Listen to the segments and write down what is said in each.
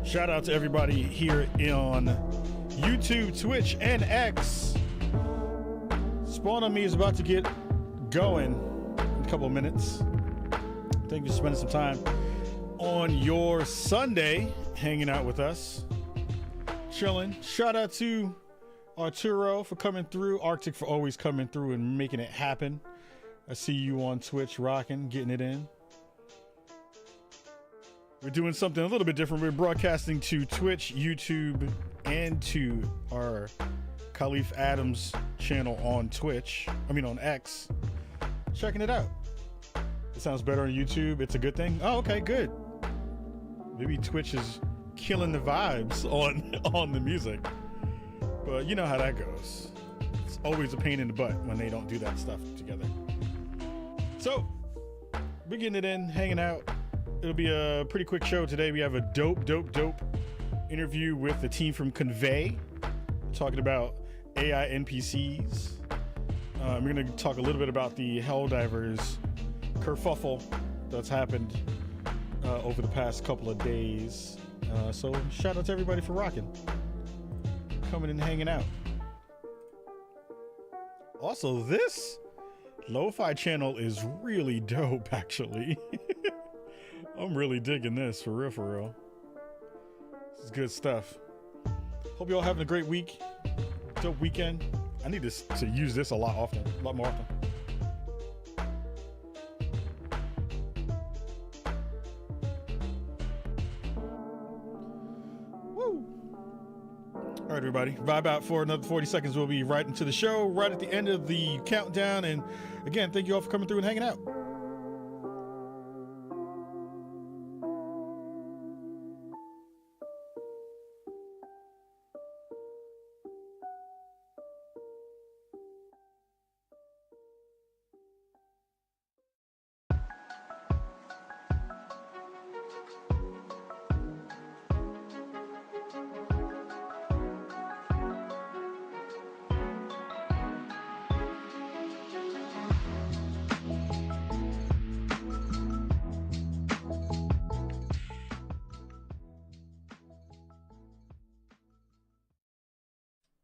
Shout out to everybody here on YouTube, Twitch, and X. Spawn on Me is about to get going in a couple of minutes. Thank you for spending some time on your Sunday hanging out with us, chilling. Shout out to Arturo for coming through, Arctic for always coming through and making it happen. I see you on Twitch rocking, getting it in. We're doing something a little bit different. We're broadcasting to Twitch, YouTube, and to our Khalif Adams channel on on X. Checking it out. It sounds better on YouTube. It's a good thing. Oh, okay, good. Maybe Twitch is killing the vibes on the music. But you know how that goes. It's always a pain in the butt when they don't do that stuff together. So, we're getting it in, hanging out. It'll be a pretty quick show today. We have a dope interview with the team from Convai, talking about AI Npc'S. We're going to talk a little bit about the Helldivers kerfuffle that's happened over the past couple of days. So shout out to everybody for rocking, coming and hanging out. Also, this lo-fi channel is really dope, actually. I'm really digging this, for real. This is good stuff. Hope you all having a great week. Dope weekend. I need to use this a lot more often. Woo! All right, everybody. Vibe out for another 40 seconds. We'll be right into the show, right at the end of the countdown. And again, thank you all for coming through and hanging out.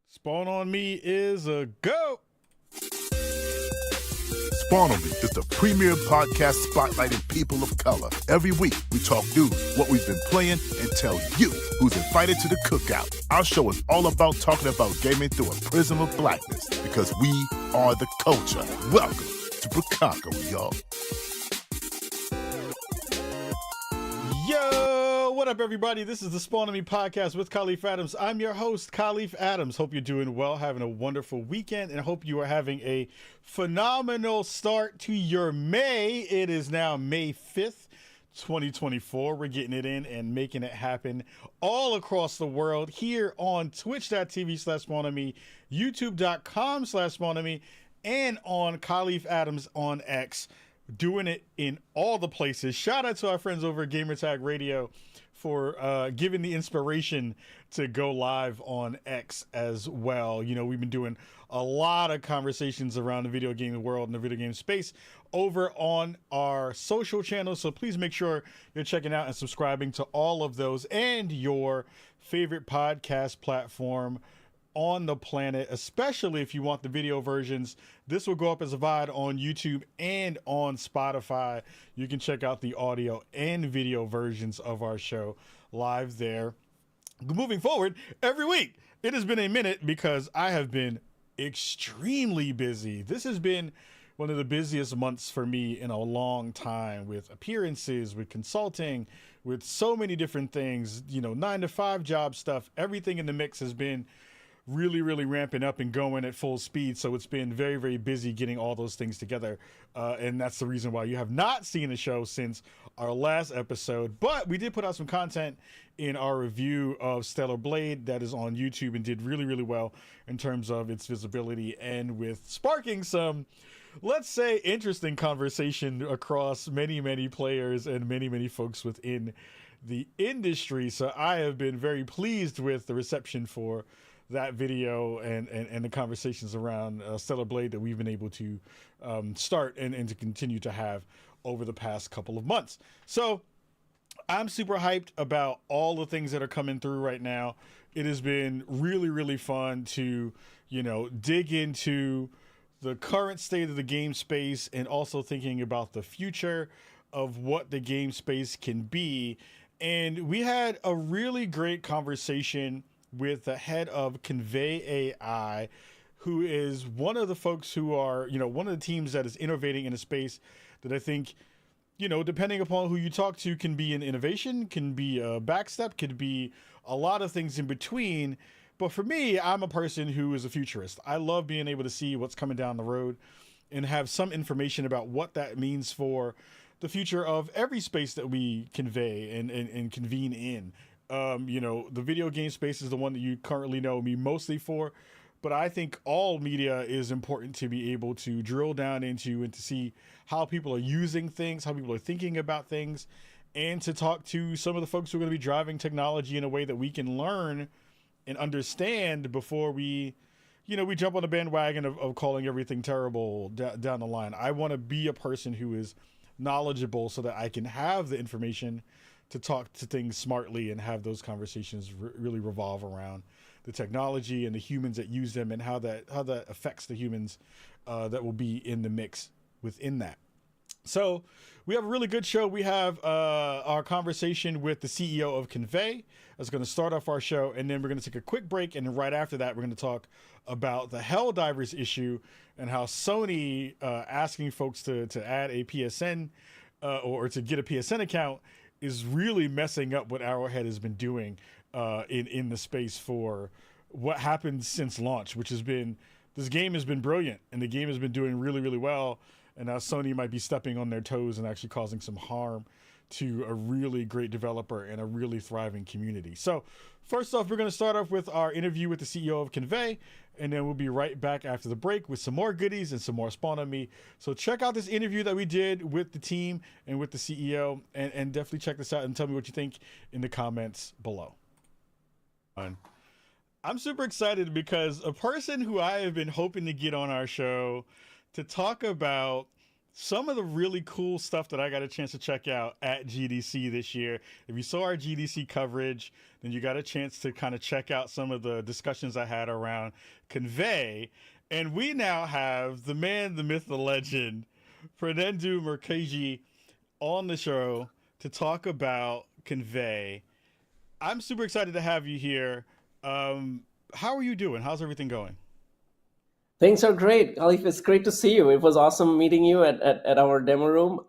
Spawn on Me is a go. Spawn on Me is the premier podcast spotlighting people of color. Every week, we talk news, what we've been playing, and tell you who's invited to the cookout. Our show is all about talking about gaming through a prism of blackness, because we are the culture. Welcome to Braconco, y'all. Yo, what up, everybody? This is the Spawn on Me podcast with Khalif Adams. I'm your host, Khalif Adams. Hope you're doing well, having a wonderful weekend, and I hope you are having a phenomenal start to your May. It is now May 5th, 2024. We're getting it in and making it happen all across the world here on twitch.tv/SpawnOnMe, youtube.com/SpawnOnMe, and on Khalif Adams on X. Doing it in all the places. Shout out to our friends over at Gamertag Radio for giving the inspiration to go live on X as well. You know, we've been doing a lot of conversations around the video game world and the video game space over on our social channels. So please make sure you're checking out and subscribing to all of those and your favorite podcast platform on the planet, especially if you want the video versions. This will go up as a VOD on YouTube and on Spotify. You can check out the audio and video versions of our show live there. Moving forward, every week, it has been a minute because I have been extremely busy. This has been one of the busiest months for me in a long time, with appearances, with consulting, with so many different things, 9-to-5 job stuff. Everything in the mix has been really ramping up and going at full speed. So it's been very, very busy getting all those things together. And that's the reason why you have not seen the show since our last episode. But we did put out some content in our review of Stellar Blade that is on YouTube and did really well in terms of its visibility and with sparking some, let's say, interesting conversation across many players and many folks within the industry. So I have been very pleased with the reception for that video and the conversations around Stellar Blade that we've been able to start and to continue to have over the past couple of months. So I'm super hyped about all the things that are coming through right now. It has been really, really fun to, dig into the current state of the game space and also thinking about the future of what the game space can be. And we had a really great conversation with the head of Convai AI, who is one of the folks who are, one of the teams that is innovating in a space that I think, depending upon who you talk to, can be an innovation, can be a backstep, could be a lot of things in between. But for me, I'm a person who is a futurist. I love being able to see what's coming down the road and have some information about what that means for the future of every space that we convey and convene in. The video game space is the one that you currently know me mostly for, but I think all media is important to be able to drill down into and to see how people are using things, how people are thinking about things, and to talk to some of the folks who are going to be driving technology in a way that we can learn and understand before we jump on the bandwagon of calling everything terrible down the line. I want to be a person who is knowledgeable so that I can have the information to talk to things smartly and have those conversations really revolve around the technology and the humans that use them and how that affects the humans that will be in the mix within that. So we have a really good show. We have our conversation with the CEO of Convai. That's going to start off our show, and then we're going to take a quick break, and then right after that, we're going to talk about the Helldivers issue and how Sony asking folks to add a PSN or to get a PSN account is really messing up what Arrowhead has been doing in the space for what happened since launch, which has been, this game has been brilliant, and the game has been doing really, really well. And now Sony might be stepping on their toes and actually causing some harm to a really great developer and a really thriving community. So first off, we're going to start off with our interview with the CEO of Convai, and then we'll be right back after the break with some more goodies and some more Spawn on Me. So check out this interview that we did with the team and with the CEO, and definitely check this out and tell me what you think in the comments below. I'm super excited because a person who I have been hoping to get on our show to talk about some of the really cool stuff that I got a chance to check out at GDC this year. If you saw our GDC coverage, then you got a chance to kind of check out some of the discussions I had around Convai. And we now have the man, the myth, the legend, Pranendu Mukherjee on the show to talk about Convai. I'm super excited to have you here. How are you doing? How's everything going? Things are great. Khalif, it's great to see you. It was awesome meeting you at our demo room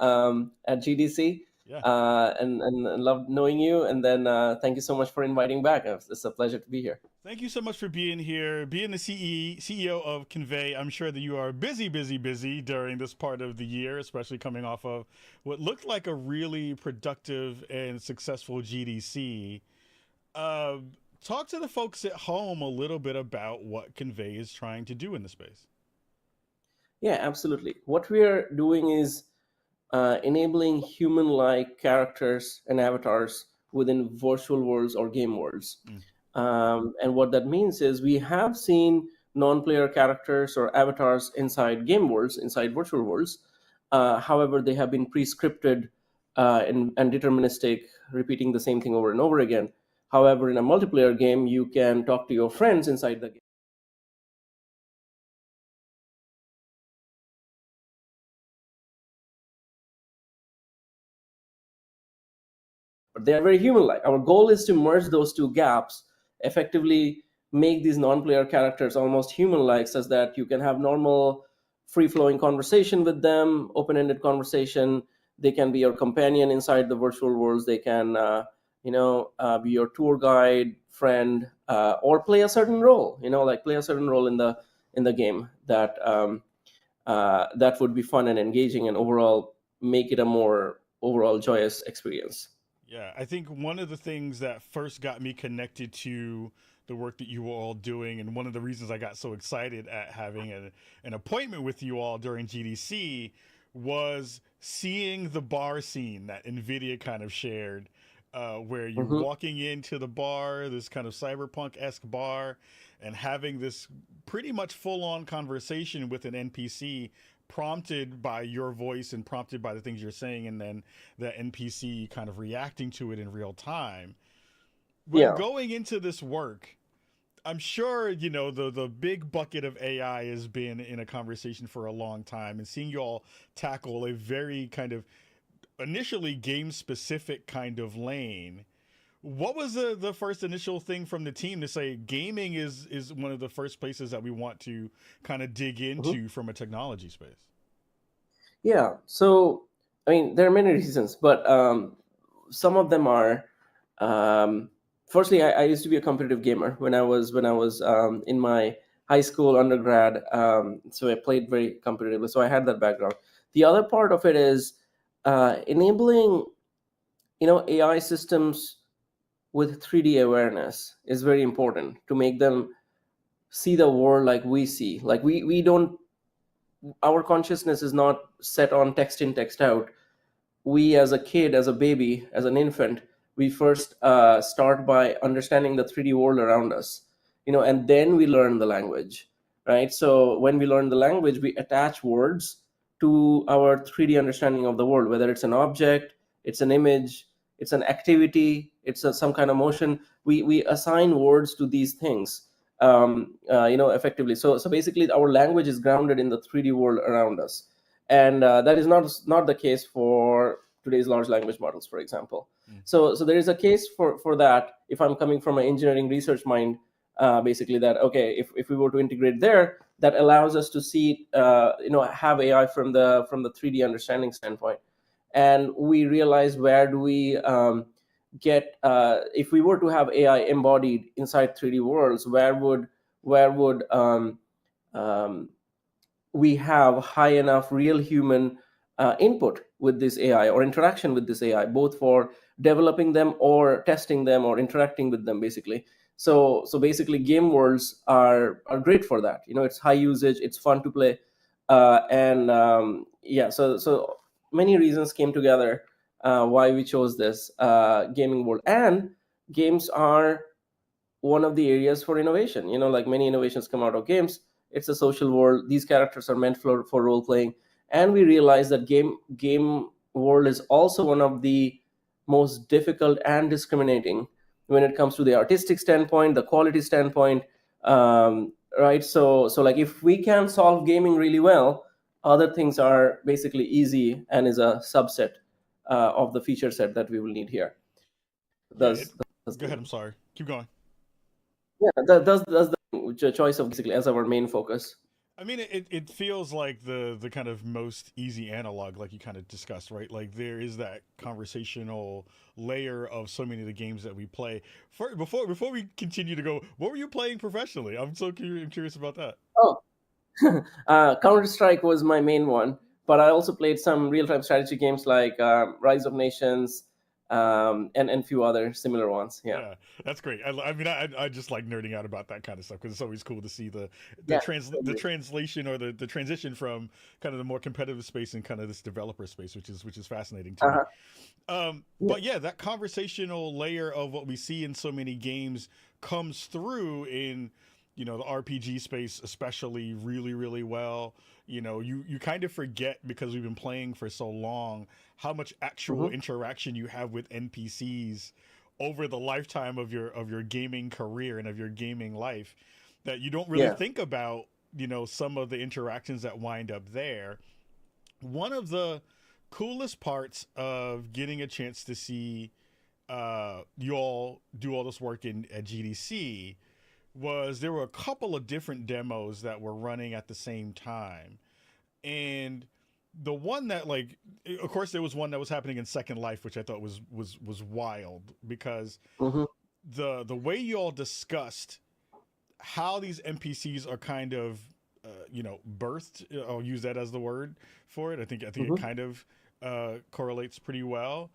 at GDC. Yeah. And loved knowing you. And then thank you so much for inviting back. It's a pleasure to be here. Thank you so much for being here, being the CEO of Convai. I'm sure that you are busy during this part of the year, especially coming off of what looked like a really productive and successful GDC. Talk to the folks at home a little bit about what Convai is trying to do in the space. Yeah, absolutely. What we are doing is enabling human-like characters and avatars within virtual worlds or game worlds. And what that means is we have seen non-player characters or avatars inside game worlds, inside virtual worlds. However, they have been pre-scripted and deterministic, repeating the same thing over and over again. However, in a multiplayer game, you can talk to your friends inside the game. But they are very human-like. Our goal is to merge those two gaps, effectively make these non-player characters almost human-like, such that you can have normal, free-flowing conversation with them, open-ended conversation. They can be your companion inside the virtual worlds. They can be your tour guide, friend, or play a certain role. Play a certain role in the game that would be fun and engaging, and overall make it a more overall joyous experience. Yeah, I think one of the things that first got me connected to the work that you were all doing, and one of the reasons I got so excited at having an appointment with you all during GDC, was seeing the bar scene that NVIDIA kind of shared. Where you're walking into the bar, this kind of cyberpunk-esque bar, and having this pretty much full-on conversation with an NPC prompted by your voice and prompted by the things you're saying, and then the NPC kind of reacting to it in real time. When Yeah. going into this work, I'm sure the big bucket of AI has been in a conversation for a long time, and seeing you all tackle a very kind of initially game specific kind of lane. What was the first initial thing from the team to say gaming is one of the first places that we want to kind of dig Mhm. into from a technology space? Yeah. So, I mean, there are many reasons, but some of them are. Um, Firstly, I used to be a competitive gamer when I was in my high school, undergrad. So I played very competitively. So I had that background. The other part of it is enabling, AI systems with 3D awareness is very important to make them see the world like we see. Like we don't, our consciousness is not set on text in, text out. We, as a kid, as a baby, as an infant, we first start by understanding the 3D world around us, and then we learn the language, right? So when we learn the language, we attach words to our 3D understanding of the world, whether it's an object, it's an image, it's an activity, it's some kind of motion. We assign words to these things, effectively. So basically, our language is grounded in the 3D world around us, and that is not the case for today's large language models, for example. Mm. So there is a case for that. If I'm coming from an engineering research mind, basically, that okay, if we were to integrate there, that allows us to see, have AI from the 3D understanding standpoint, and we realize where do we get, if we were to have AI embodied inside 3D worlds, where would um, we have high enough real human input with this AI or interaction with this AI, both for developing them or testing them or interacting with them, basically. So basically, game worlds are great for that. It's high usage, it's fun to play, and yeah. So many reasons came together why we chose this gaming world, and games are one of the areas for innovation. Like many innovations come out of games. It's a social world. These characters are meant for role playing, and we realize that game world is also one of the most difficult and discriminating when it comes to the artistic standpoint, the quality standpoint. Right. So like if we can solve gaming really well, other things are basically easy and is a subset of the feature set that we will need here. Yeah, Does go ahead. I'm sorry. Keep going. Yeah, that's the choice of basically as our main focus. I mean, it feels like the kind of most easy analog, like you kind of discussed, right? Like there is that conversational layer of so many of the games that we play. Before we continue to go, what were you playing professionally? I'm curious about that. Oh, Counter Strike was my main one, but I also played some real time strategy games like Rise of Nations, and few other similar ones. Yeah, Yeah, that's great. I mean, I just like nerding out about that kind of stuff because it's always cool to see yeah, the totally. translation or the transition from kind of the more competitive space and kind of this developer space, which is fascinating to me. Uh-huh. Yeah. But yeah, that conversational layer of what we see in so many games comes through in the RPG space, especially really really well. You kind of forget because we've been playing for so long how much actual Hmm. interaction you have with NPCs over the lifetime of your gaming career and of your gaming life that you don't really Yeah. think about some of the interactions that wind up there. One of the coolest parts of getting a chance to see you all do all this work in at GDC was there were a couple of different demos that were running at the same time. And the one that, like, of course there was one that was happening in Second Life, which I thought was wild because Hmm. the way you all discussed how these NPCs are kind of birthed. I'll use that as the word for it. I think it Hmm. kind of correlates pretty well.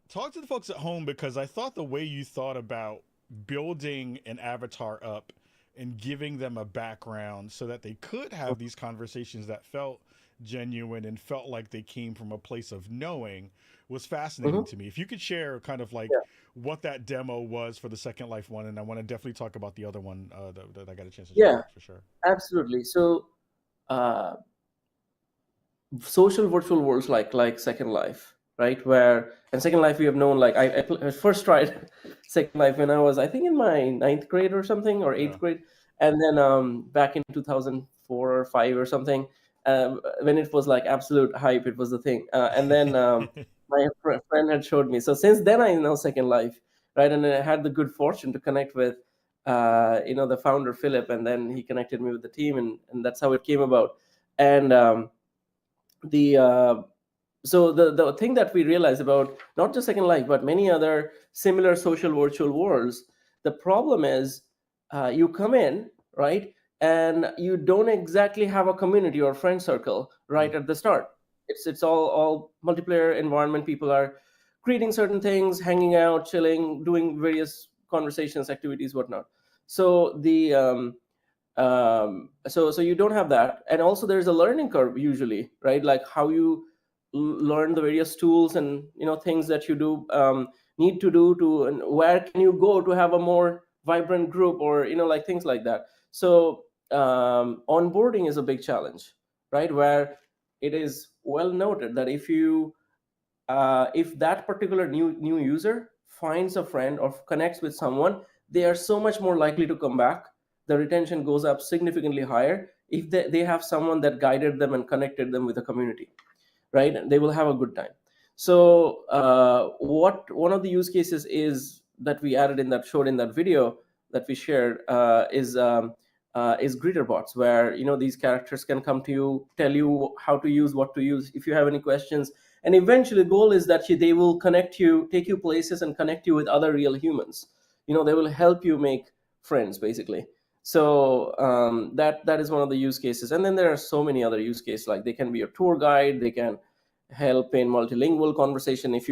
Talk to the folks at home because I thought the way you thought about building an avatar up and giving them a background so that they could have these conversations that felt genuine and felt like they came from a place of knowing was fascinating Hmm. to me. If you could share kind of like Yeah. what that demo was for the Second Life one, and I want to definitely talk about the other one that I got a chance to check Yeah. out for sure. Absolutely. So, uh, social virtual worlds like Second Life, right? Where and Second Life we have known, like I first tried Second Life when I was, I think, in my ninth grade or something, or Yeah. eighth grade, and then back in 2004 or five or something, when it was like absolute hype, it was the thing, and then my friend had showed me. So since then I know Second Life, right? And I had the good fortune to connect with the founder Philip, and then he connected me with the team, and that's how it came about. And the so the thing that we realize about not just Second Life but many other similar social virtual worlds, the problem is you come in, right, and you don't exactly have a community or friend circle right at the start. It's all multiplayer environment. People are creating certain things, hanging out, chilling, doing various conversations, activities, whatnot. So so you don't have that, and also there's a learning curve usually, right? Like how you learn the various tools and things that you do need to do to, and where can you go to have a more vibrant group, or like things like that. So onboarding is a big challenge, right? Where it is well noted that if that particular new user finds a friend or connects with someone, they are so much more likely to come back. The retention goes up significantly higher if they have someone that guided them and connected them with a community, right? And they will have a good time. So what one of the use cases is that we added in that, showed in that video that we shared, is greeter bots, where these characters can come to you, tell you how to use, what to use, if you have any questions. And eventually the goal is that they will connect you, take you places, and connect you with other real humans. They will help you make friends, basically. So that is one of the use cases. And then there are so many other use cases, like they can be a tour guide, they can help in multilingual conversation. If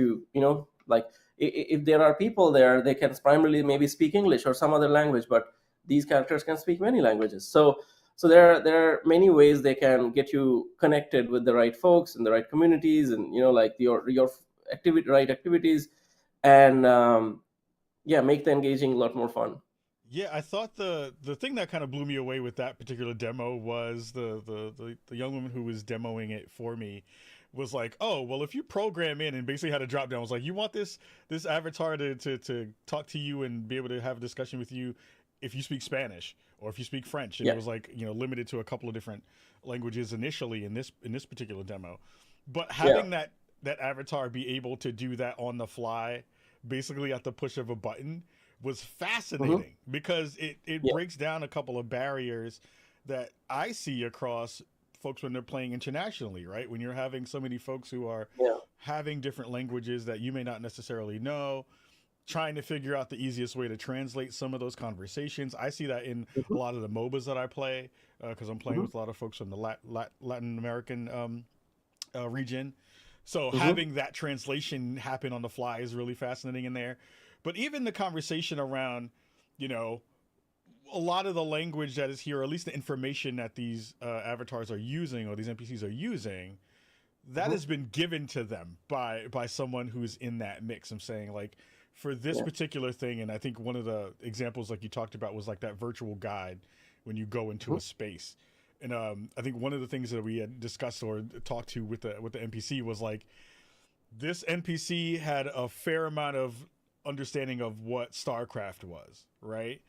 like if there are people there, they can primarily maybe speak English or some other language, but these characters can speak many languages. So there are many ways they can get you connected with the right folks and the right communities, and like your activities, and make the engaging a lot more fun. Yeah, I thought the thing that kind of blew me away with that particular demo was the young woman who was demoing it for me was like, oh, well, if you program in, and basically had a drop down, was like, you want this avatar to talk to you and be able to have a discussion with you if you speak Spanish or if you speak French, and it was like limited to a couple of different languages initially in this particular demo, but having that avatar be able to do that on the fly, basically at the push of a button, was fascinating because it breaks down a couple of barriers that I see across folks when they're playing internationally, right? When you're having so many folks who are having different languages that you may not necessarily know, trying to figure out the easiest way to translate some of those conversations. I see that in a lot of the MOBAs that I play, because I'm playing with a lot of folks from the Latin American region. So having that translation happen on the fly is really fascinating in there. But even the conversation around, a lot of the language that is here, or at least the information that these avatars are using, or these NPCs are using, that has been given to them by someone who's in that mix. I'm saying, like, for this particular thing, and I think one of the examples, like you talked about, was like that virtual guide when you go into a space. And I think one of the things that we had discussed or talked to with the NPC was like, this NPC had a fair amount of understanding of what StarCraft was, right?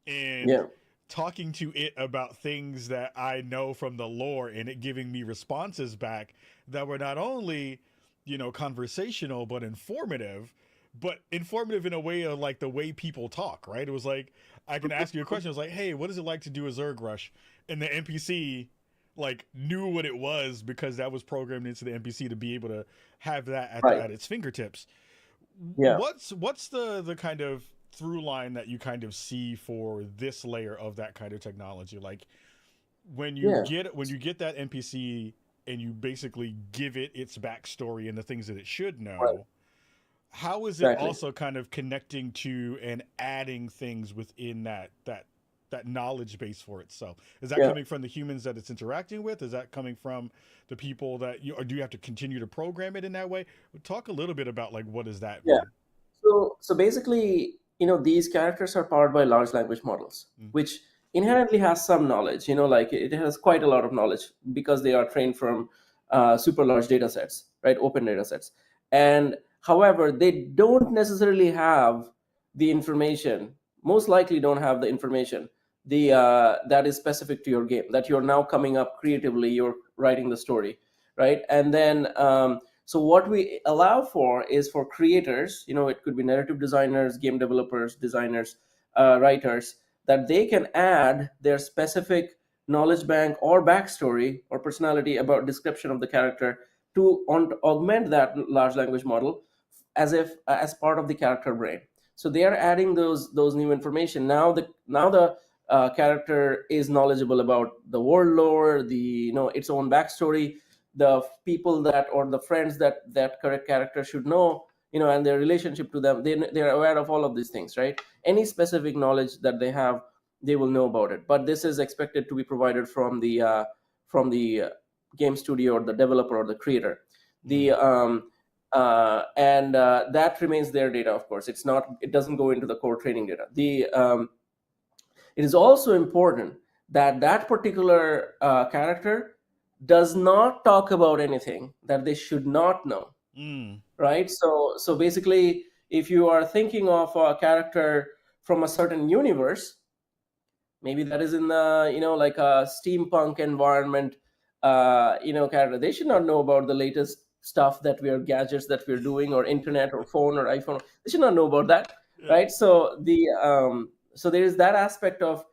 And talking to it about things that I know from the lore, and it giving me responses back that were not only, conversational, but informative in a way of like the way people talk, right? It was like, I can ask you a question. It was like, hey, what is it like to do a Zerg rush? And the NPC like knew what it was because that was programmed into the NPC to be able to have that at its fingertips. What's the kind of through line that you kind of see for this layer of that kind of technology? Like when you get that NPC and you basically give it its backstory and the things that it should know, how is it also kind of connecting to and adding things within that knowledge base for itself? Is that coming from the humans that it's interacting with? Is that coming from the people that or do you have to continue to program it in that way? Talk a little bit about like, what does that mean? So basically, these characters are powered by large language models, which inherently has some knowledge, like it has quite a lot of knowledge because they are trained from super large data sets, right? Open data sets. And however, they don't necessarily have the information, most likely don't have the information that is specific to your game, that you're now coming up creatively, you're writing the story, right? And then so what we allow for is for creators, it could be narrative designers, game developers, designers, writers, that they can add their specific knowledge bank or backstory or personality about description of the character to augment that large language model as part of the character brain. So they are adding those new information. Now the character is knowledgeable about the world lore, its own backstory, the people that or the friends that correct character should know, and their relationship to them. They're aware of all of these things, right? Any specific knowledge that they have, they will know about it. But this is expected to be provided from the game studio or the developer or the creator. That remains their data, of course. It doesn't go into the core training data. It is also important that particular character does not talk about anything that they should not know, right? So basically, if you are thinking of a character from a certain universe, maybe that is in the like a steampunk environment, character, they should not know about the latest stuff gadgets that we're doing, or internet or phone or iPhone. They should not know about that, right? So so there is that aspect of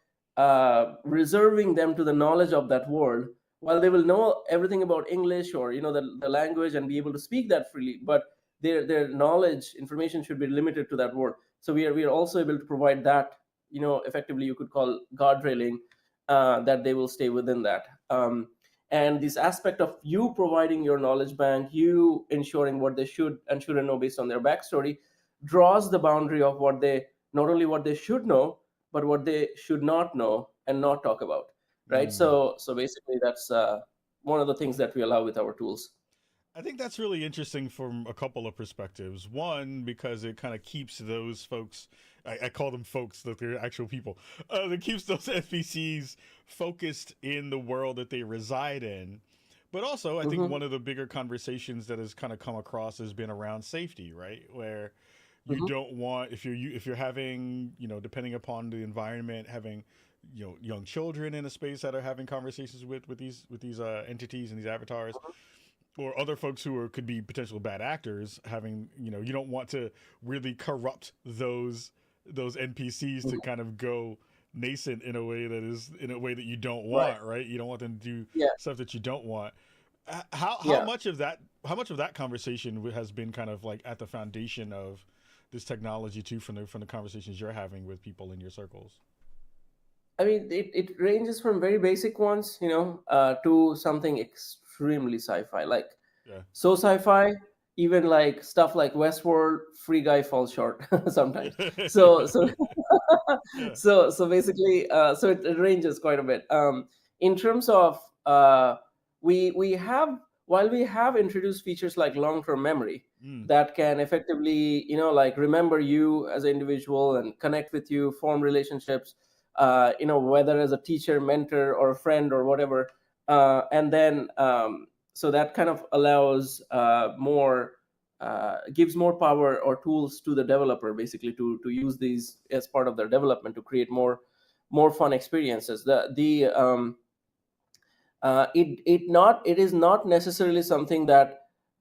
reserving them to the knowledge of that world, while they will know everything about English or the language and be able to speak that freely, but their knowledge information should be limited to that world. So we are also able to provide that, effectively you could call guardrailing, that they will stay within that. And this aspect of you providing your knowledge bank, you ensuring what they should and shouldn't know based on their backstory, draws the boundary of not only what they should know, but what they should not know and not talk about, right? So basically that's one of the things that we allow with our tools. I think that's really interesting from a couple of perspectives. One, because it kind of keeps those folks, I call them folks, that they're actual people, that keeps those NPCs focused in the world that they reside in. But also, I think one of the bigger conversations that has kind of come across has been around safety, right? Where you don't want, if you're having, depending upon the environment, having young children in a space that are having conversations with these entities and these avatars, or other folks who could be potential bad actors, having you don't want to really corrupt those NPCs to kind of go nascent in a way that you don't want, right? You don't want them to do stuff that you don't want. How much of that conversation has been kind of like at the foundation of this technology too, from the conversations you're having with people in your circles? I mean, it ranges from very basic ones, to something extremely sci-fi, so sci-fi, even like stuff like Westworld, Free Guy falls short sometimes. So basically, so it ranges quite a bit. In terms of we have while we have introduced features like long-term memory that can effectively remember you as an individual and connect with you, form relationships, whether as a teacher, mentor, or a friend or whatever, and then so that kind of allows gives more power or tools to the developer, basically to use these as part of their development to create more fun experiences. It is not necessarily something that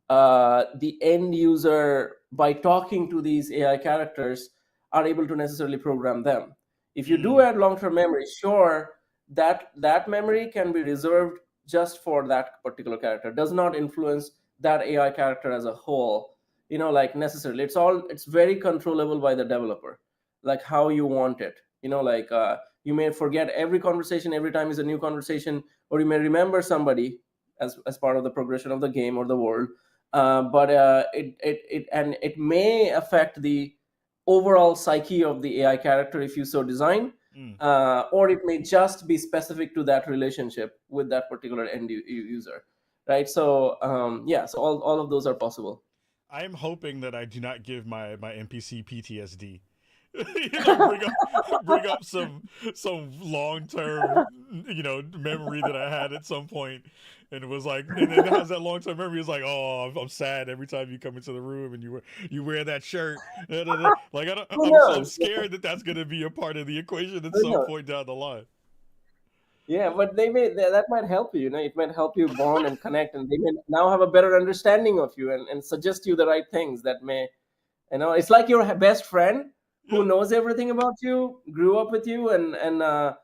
the end user, by talking to these AI characters, are able to necessarily program them. If you do add long-term memory, sure, that memory can be reserved just for that particular character, does not influence that AI character as a whole, necessarily. It's very controllable by the developer, like how you want it. You may forget every conversation every time is a new conversation, or you may remember somebody as part of the progression of the game or the world, but it may affect the overall psyche of the AI character if you so design, or it may just be specific to that relationship with that particular end user, right? So so all of those are possible. I am hoping that I do not give my NPC PTSD bring up some long term memory that I had at some point, and it was like, and it has that long term memory. It's like, oh, I'm sad every time you come into the room and you wear that shirt. Like Who I'm knows? scared that that's gonna be a part of the equation at Who some knows? point down the line. Yeah, but that might help you. It might help you bond and connect, and they may now have a better understanding of you and suggest you the right things that may, it's like your best friend who Yeah, knows everything about you, grew up with you, and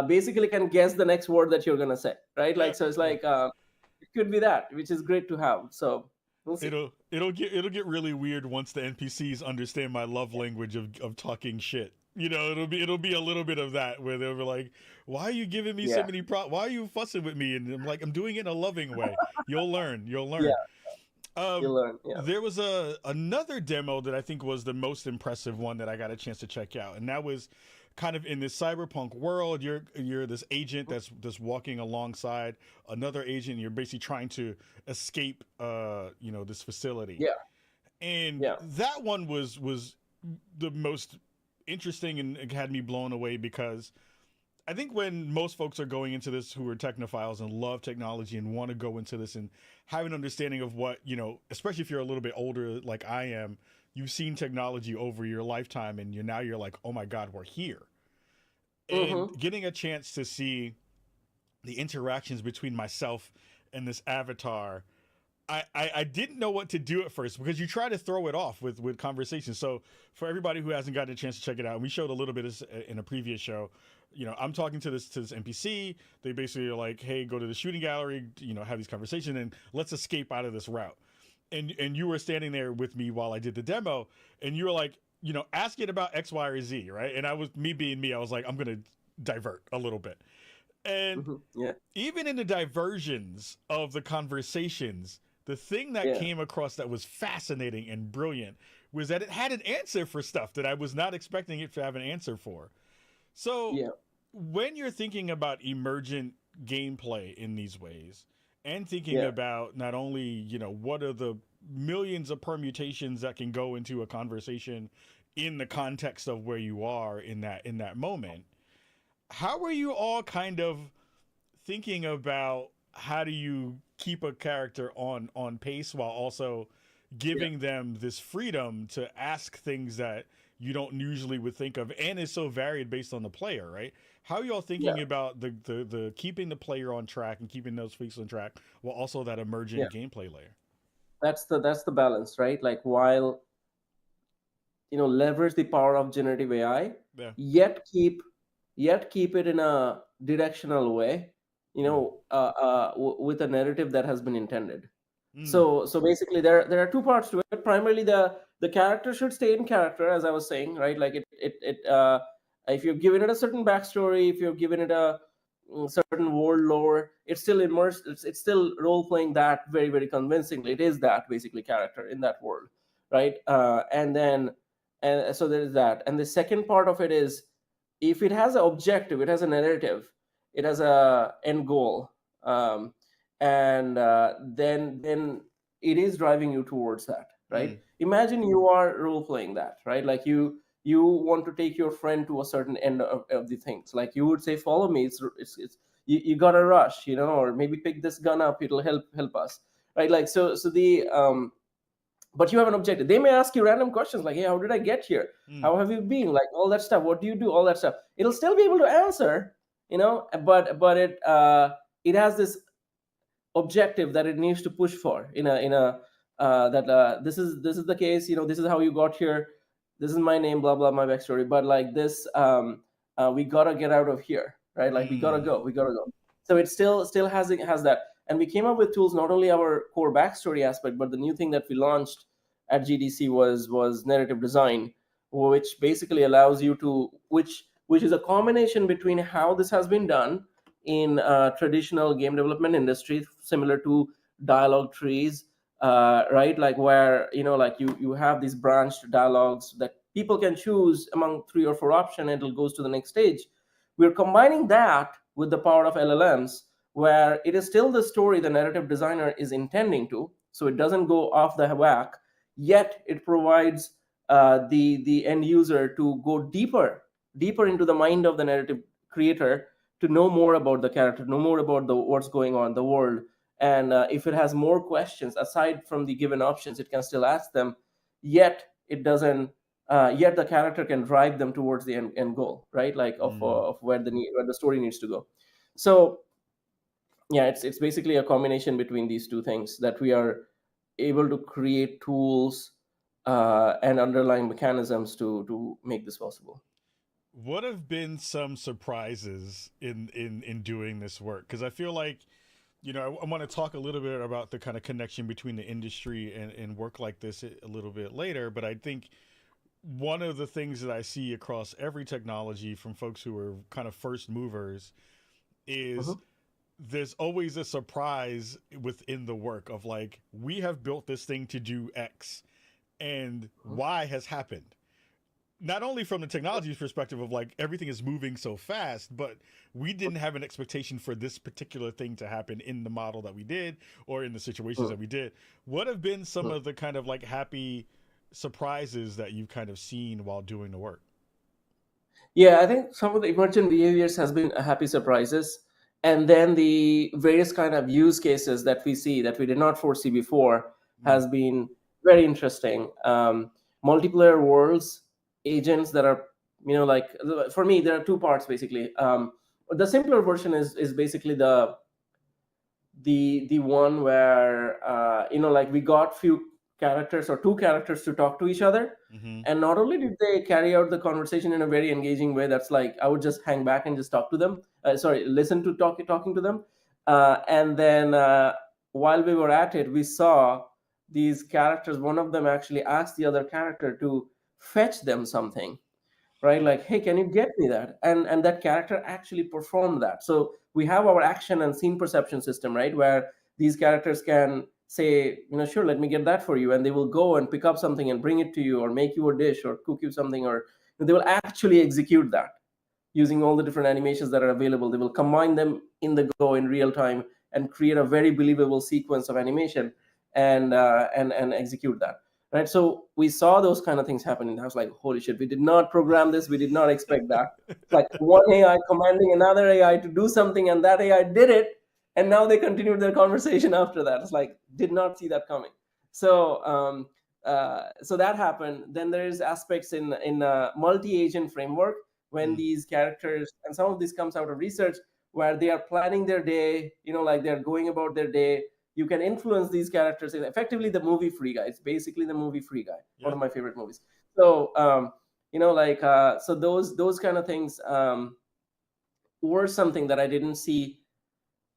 basically can guess the next word that you're gonna say, right? yeah. Like, so it's like it could be that, which is great to have. So we'll see. It'll get really weird once the NPCs understand my love language of talking shit. It'll be a little bit of that where they'll be like, "Why are you giving me so Yeah, many Why are you fussing with me?" And I'm like, "I'm doing it in a loving way. You'll learn. You'll yeah, learn." you learn. Yeah. There was another demo that I think was the most impressive one that I got a chance to check out, and that was kind of in this cyberpunk world. You're this agent that's walking alongside another agent. You're basically trying to escape, this facility, Yeah, and yeah, that one was the most interesting, and it had me blown away because I think when most folks are going into this who are technophiles and love technology and want to go into this and have an understanding of what, especially if you're a little bit older like I am, you've seen technology over your lifetime and you're like, oh my God, we're here. And mm-hmm. getting a chance to see the interactions between myself and this avatar, I didn't know what to do at first because you try to throw it off with conversation. So for everybody who hasn't gotten a chance to check it out, and we showed a little bit in a previous show. I'm talking to this NPC. They basically are like, "Hey, go to the shooting gallery. Have these conversations and let's escape out of this route." And you were standing there with me while I did the demo, and you were like, ask it about X, Y, or Z, right? And I was me being me. I was like, I'm gonna divert a little bit, and Mm-hmm. Yeah, even in the diversions of the conversations, the thing that yeah, came across that was fascinating and brilliant was that it had an answer for stuff that I was not expecting it to have an answer for. So, yeah, when you're thinking about emergent gameplay in these ways and thinking yeah, about not only, what are the millions of permutations that can go into a conversation in the context of where you are in that moment, how are you all kind of thinking about how do you keep a character on pace while also yeah, giving them this freedom to ask things that you don't usually would think of and is so varied based on the player, right? How are y'all thinking yeah, about the keeping the player on track and keeping those freaks on track while also that yeah. emergent gameplay layer? That's the balance, right? Like, while leverage the power of generative AI, Yeah. yet keep it in a directional way, Mm. with a narrative that has been intended. Mm. So basically, there are two parts to it. Primarily, the character should stay in character, as I was saying, right? Like, if you've given it a certain backstory, if you've given it a certain world lore, it's still immersed. It's still role playing that very, very convincingly. It is that basically character in that world, right? And so there is that. And the second part of it is, if it has an objective, it has a narrative, it has a end goal, and then it is driving you towards that, right? Mm. Imagine you are role playing that, right? Like, you want to take your friend to a certain end of the things. Like, you would say, follow me. It's you gotta rush, or maybe pick this gun up, it'll help us, right? Like, so the but you have an objective. They may ask you random questions like, hey, how did I get here? Mm. How have you been? Like, all that stuff. What do you do? All that stuff. It'll still be able to answer, but it has this objective that it needs to push for, in a that this is the case. This is how you got here. This is my name, blah blah, my backstory. But like this, we gotta get out of here, right? Like, we gotta Mm. go. We gotta go. So it still has that. And we came up with tools, not only our core backstory aspect, but the new thing that we launched at GDC was narrative design, which basically allows you to, which is a combination between how this has been done in traditional game development industry, similar to dialogue trees, right? Like, where, like, you have these branched dialogues that people can choose among 3 or 4 options, and it goes to the next stage. We're combining that with the power of LLMs, where it is still the story the narrative designer is intending to, so it doesn't go off the whack, yet it provides the end user to go deeper into the mind of the narrative creator, to know more about the character, know more about the what's going on, the world. And if it has more questions aside from the given options, it can still ask them. Yet it doesn't. Yet the character can drive them towards the end goal, right? Like of where the story needs to go. So yeah, it's basically a combination between these two things, that we are able to create tools and underlying mechanisms to make this possible. What have been some surprises in doing this work? Because I feel like, I want to talk a little bit about the kind of connection between the industry and work like this a little bit later. But I think one of the things that I see across every technology from folks who are kind of first movers is there's always a surprise within the work of like, we have built this thing to do X and Y has happened. Not only from the technology's perspective of like everything is moving so fast, but we didn't have an expectation for this particular thing to happen in the model that we did or in the situations that we did. What have been some of the kind of like happy surprises that you've kind of seen while doing the work? Yeah, I think some of the emergent behaviors has been happy surprises. And then the various kind of use cases that we see that we did not foresee before has been very interesting. Multiplayer worlds, agents that are, like, for me there are two parts basically. The simpler version is basically the one where like we got few characters or two characters to talk to each other, and not only did they carry out the conversation in a very engaging way, that's like I would just hang back and just talk to them, listen to talking to them, and then while we were at it, we saw these characters, one of them actually asked the other character to fetch them something, right? Like, hey, can you get me that? And that character actually performed that. So we have our action and scene perception system, right, where these characters can say, sure, let me get that for you, and they will go and pick up something and bring it to you, or make you a dish, or cook you something, or they will actually execute that using all the different animations that are available. They will combine them in real time and create a very believable sequence of animation and execute that. Right, so we saw those kind of things happening. I was like, holy shit, we did not program this. We did not expect that. It's like one AI commanding another AI to do something, and that AI did it. And now they continued their conversation after that. It's like, did not see that coming. So so that happened. Then there's aspects in multi-agent framework, when these characters, and some of this comes out of research, where they are planning their day, like they're going about their day. You can influence these characters in effectively the movie Free Guy. It's basically the movie Free Guy, one of my favorite movies. So, so those kind of things were something that I didn't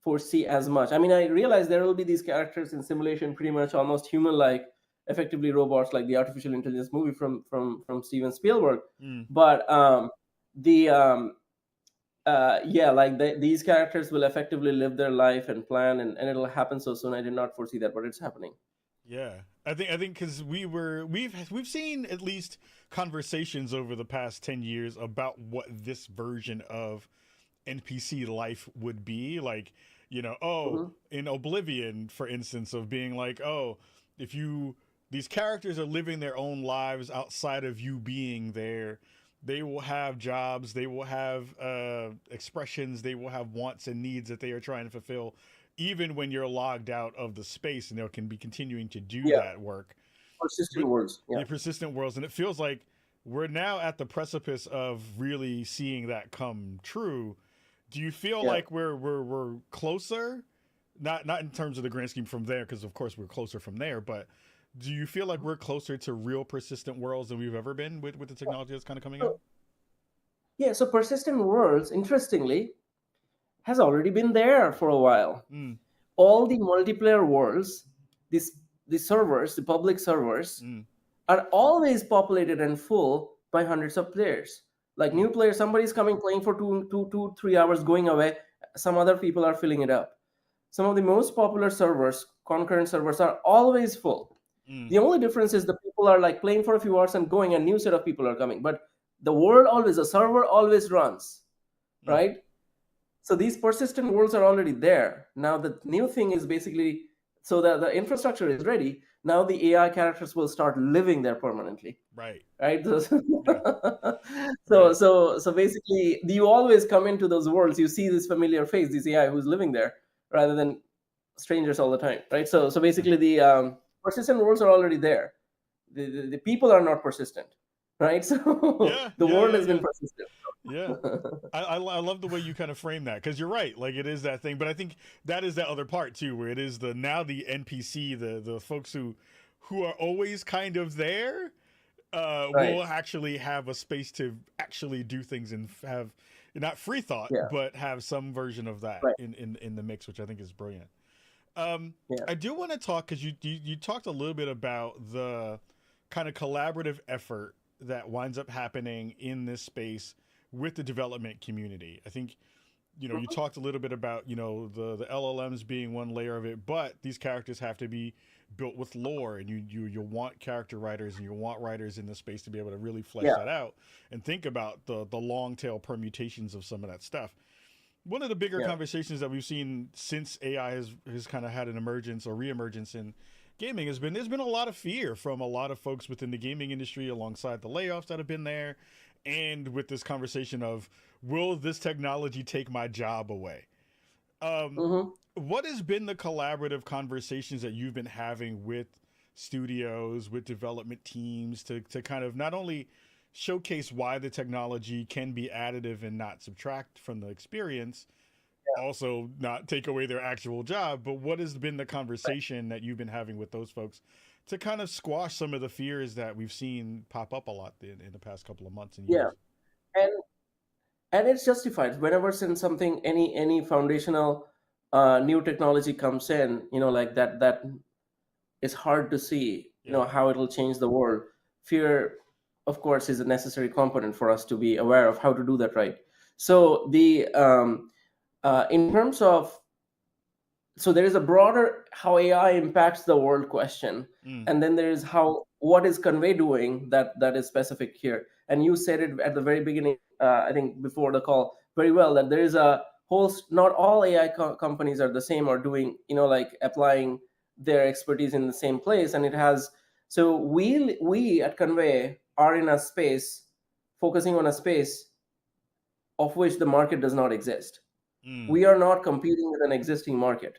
foresee as much. I mean, I realized there will be these characters in simulation, pretty much almost human-like, effectively robots, like the artificial intelligence movie from Steven Spielberg. But these characters will effectively live their life and plan, and it'll happen so soon. I did not foresee that, but it's happening. Yeah, I think because we've seen at least conversations over the past 10 years about what this version of NPC life would be like. In Oblivion, for instance, of being like, if these characters are living their own lives outside of you being there. They will have jobs, they will have expressions, they will have wants and needs that they are trying to fulfill, even when you're logged out of the space, and they can be continuing to do that work. Persistent worlds. Yeah, persistent worlds. And it feels like we're now at the precipice of really seeing that come true. Do you feel like we're closer? Not in terms of the grand scheme from there, because of course we're closer from there, but do you feel like we're closer to real persistent worlds than we've ever been with the technology that's kind of coming out? Yeah, so persistent worlds, interestingly, has already been there for a while. All the multiplayer worlds, the servers, the public servers, are always populated and full by hundreds of players. Like new players, somebody's coming, playing for 3 hours, going away. Some other people are filling it up. Some of the most popular servers, concurrent servers, are always full. The only difference is the people are like playing for a few hours and going, and a new set of people are coming. But the server always runs, right? So these persistent worlds are already there. Now the new thing is basically, so that the infrastructure is ready, Now the AI characters will start living there permanently, Right. right? Yeah. So Right. so basically, you always come into those worlds, you see this familiar face, this AI who's living there, rather than strangers all the time, right? So Yeah. basically, the persistent worlds are already there. The people are not persistent, right? So Yeah. the Yeah. world Yeah. has been Yeah. persistent. Yeah. I love the way you kind of frame that, because you're right. Like, it is that thing, but I think that is that other part too, where it is the now the NPC, the folks who are always kind of there, Right. will actually have a space to actually do things and have not free thought, Yeah. but have some version of that Right. in the mix, which I think is brilliant. Yeah. I do want to talk, because you talked a little bit about the kind of collaborative effort that winds up happening in this space with the development community. I think you Mhm. talked a little bit about the LLMs being one layer of it, but these characters have to be built with lore, and you want character writers, and you want writers in the space to be able to really flesh Yeah. that out and think about the long tail permutations of some of that stuff. One of the bigger Yeah. conversations that we've seen since AI has kind of had an emergence or reemergence in gaming has been, there's been a lot of fear from a lot of folks within the gaming industry, alongside the layoffs that have been there, and with this conversation of, will this technology take my job away? Hmm. What has been the collaborative conversations that you've been having with studios, with development teams, to kind of not only showcase why the technology can be additive and not subtract from the experience, also not take away their actual job, but what has been the conversation that you've been having with those folks to kind of squash some of the fears that we've seen pop up a lot in the past couple of months and Yeah. years? And it's justified whenever, since something, any foundational new technology comes in, like that is hard to see, Yeah. how it'll change the world. Fear, of course, is a necessary component for us to be aware of how to do that right. So the in terms of, so there is a broader how AI impacts the world question, Mm. and then there is how, what is Convey doing that is specific here. And you said it at the very beginning, I think before the call, very well, that there is a whole, not all AI companies are the same, or doing, like applying their expertise in the same place. And it has, so we at Convey are in a space, focusing on a space of which the market does not exist. Mm. We are not competing with an existing market.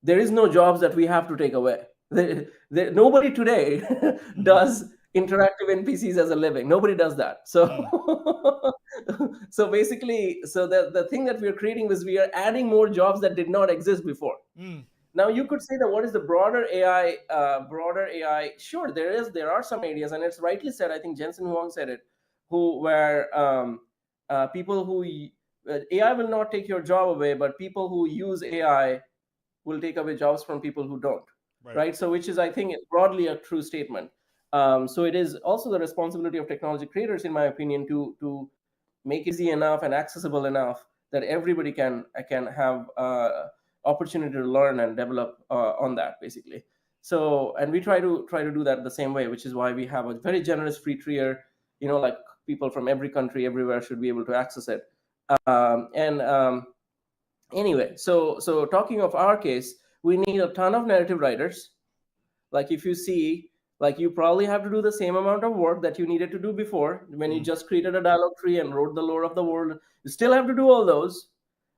There is no jobs that we have to take away. Nobody today does interactive NPCs as a living. Nobody does that. So Mm. so basically, so the thing that we are creating is, we are adding more jobs that did not exist before. Mm. Now you could say that, what is the broader AI? Broader AI, sure, there are some areas, and it's rightly said. I think Jensen Huang said it, who where people who AI will not take your job away, but people who use AI will take away jobs from people who don't, Right. right? So which is, I think, broadly a true statement. So it is also the responsibility of technology creators, in my opinion, to make it easy enough and accessible enough that everybody can have opportunity to learn and develop on that, basically. So, and we try to do that the same way, which is why we have a very generous free tier. Like, people from every country, everywhere, should be able to access it. And Anyway, so talking of our case, we need a ton of narrative writers. Like, if you see, like, you probably have to do the same amount of work that you needed to do before, when you Mm. just created a dialogue tree and wrote the lore of the world. You still have to do all those.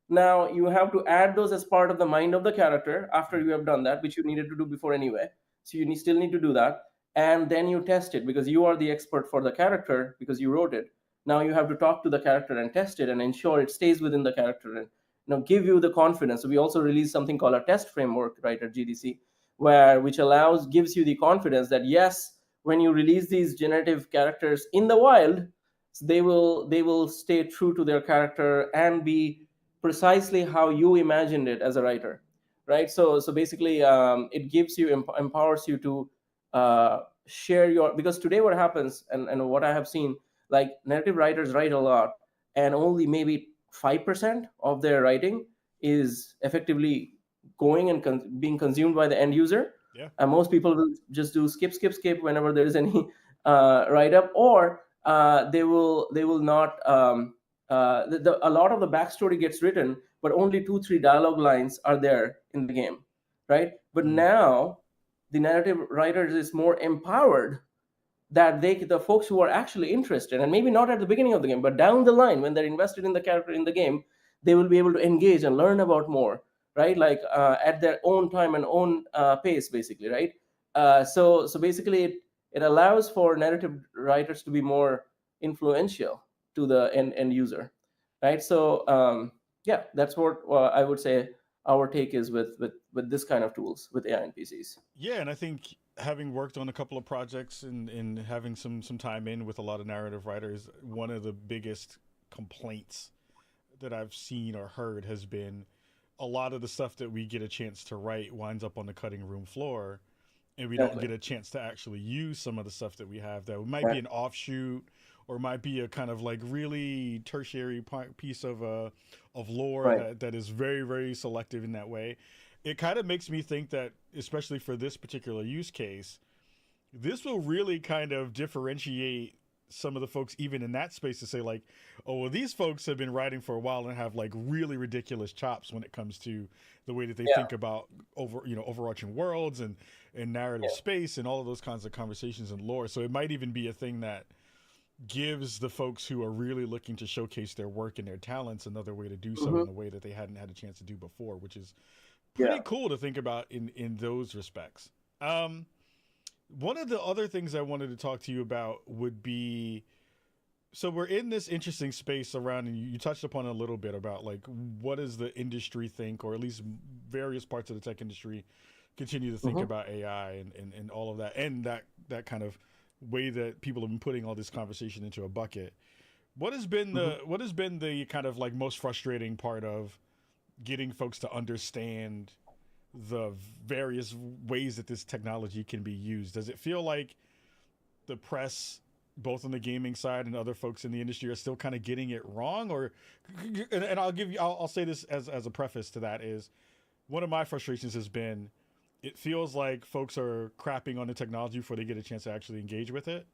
Now you have to add those as part of the mind of the character after you have done that, which you needed to do before anyway. So you still need to do that, and then you test it, because you are the expert for the character, because you wrote it. Now you have to talk to the character and test it and ensure it stays within the character, and give you the confidence. So we also release something called a test framework, right, at GDC, which gives you the confidence that, yes, when you release these generative characters in the wild, they will stay true to their character and be precisely how you imagined it as a writer, right? So basically, it gives you, empowers you to share your, because today what happens, and what I have seen, like, narrative writers write a lot, and only maybe 5% of their writing is effectively going and being consumed by the end user. Yeah. And most people will just do skip whenever there is any write up, or they will not. A lot of the backstory gets written, but only 2-3 dialogue lines are there in the game, right? But Mm. now the narrative writers is more empowered, that the folks who are actually interested, and maybe not at the beginning of the game, but down the line when they're invested in the character in the game, they will be able to engage and learn about more, right? Like at their own time and own pace, basically, right? So basically, it allows for narrative writers to be more influential to the end user, right? So yeah, that's what I would say our take is with this kind of tools with AI NPCs. Yeah, and I think having worked on a couple of projects and having some time in with a lot of narrative writers, one of the biggest complaints that I've seen or heard has been a lot of the stuff that we get a chance to write winds up on the cutting room floor, and we don't Exactly. get a chance to actually use some of the stuff that we have that might be Right. an offshoot or might be a kind of like really tertiary piece of lore Right. that is very very selective in that way. It kind of makes me think that, especially for this particular use case, this will really kind of differentiate some of the folks even in that space to say like, oh well, these folks have been writing for a while and have like really ridiculous chops when it comes to the way that they Yeah. think about overarching worlds and narrative Yeah. space and all of those kinds of conversations and lore. So it might even be a thing that gives the folks who are really looking to showcase their work and their talents another way to do so Hmm. in a way that they hadn't had a chance to do before, which is pretty Yeah. cool to think about in those respects. Um, One of the other things I wanted to talk to you about would be, so we're in this interesting space around, and you touched upon a little bit about like what does the industry think, or at least various parts of the tech industry continue to think Hmm. about AI and all of that, and that kind of way that people have been putting all this conversation into a bucket. Hmm. What has been the kind of like most frustrating part of getting folks to understand the various ways that this technology can be used? Does it feel like the press, both on the gaming side and other folks in the industry, are still kind of getting it wrong? Or, and I'll say this as a preface to that is one of my frustrations has been it feels like folks are crapping on the technology before they get a chance to actually engage with it,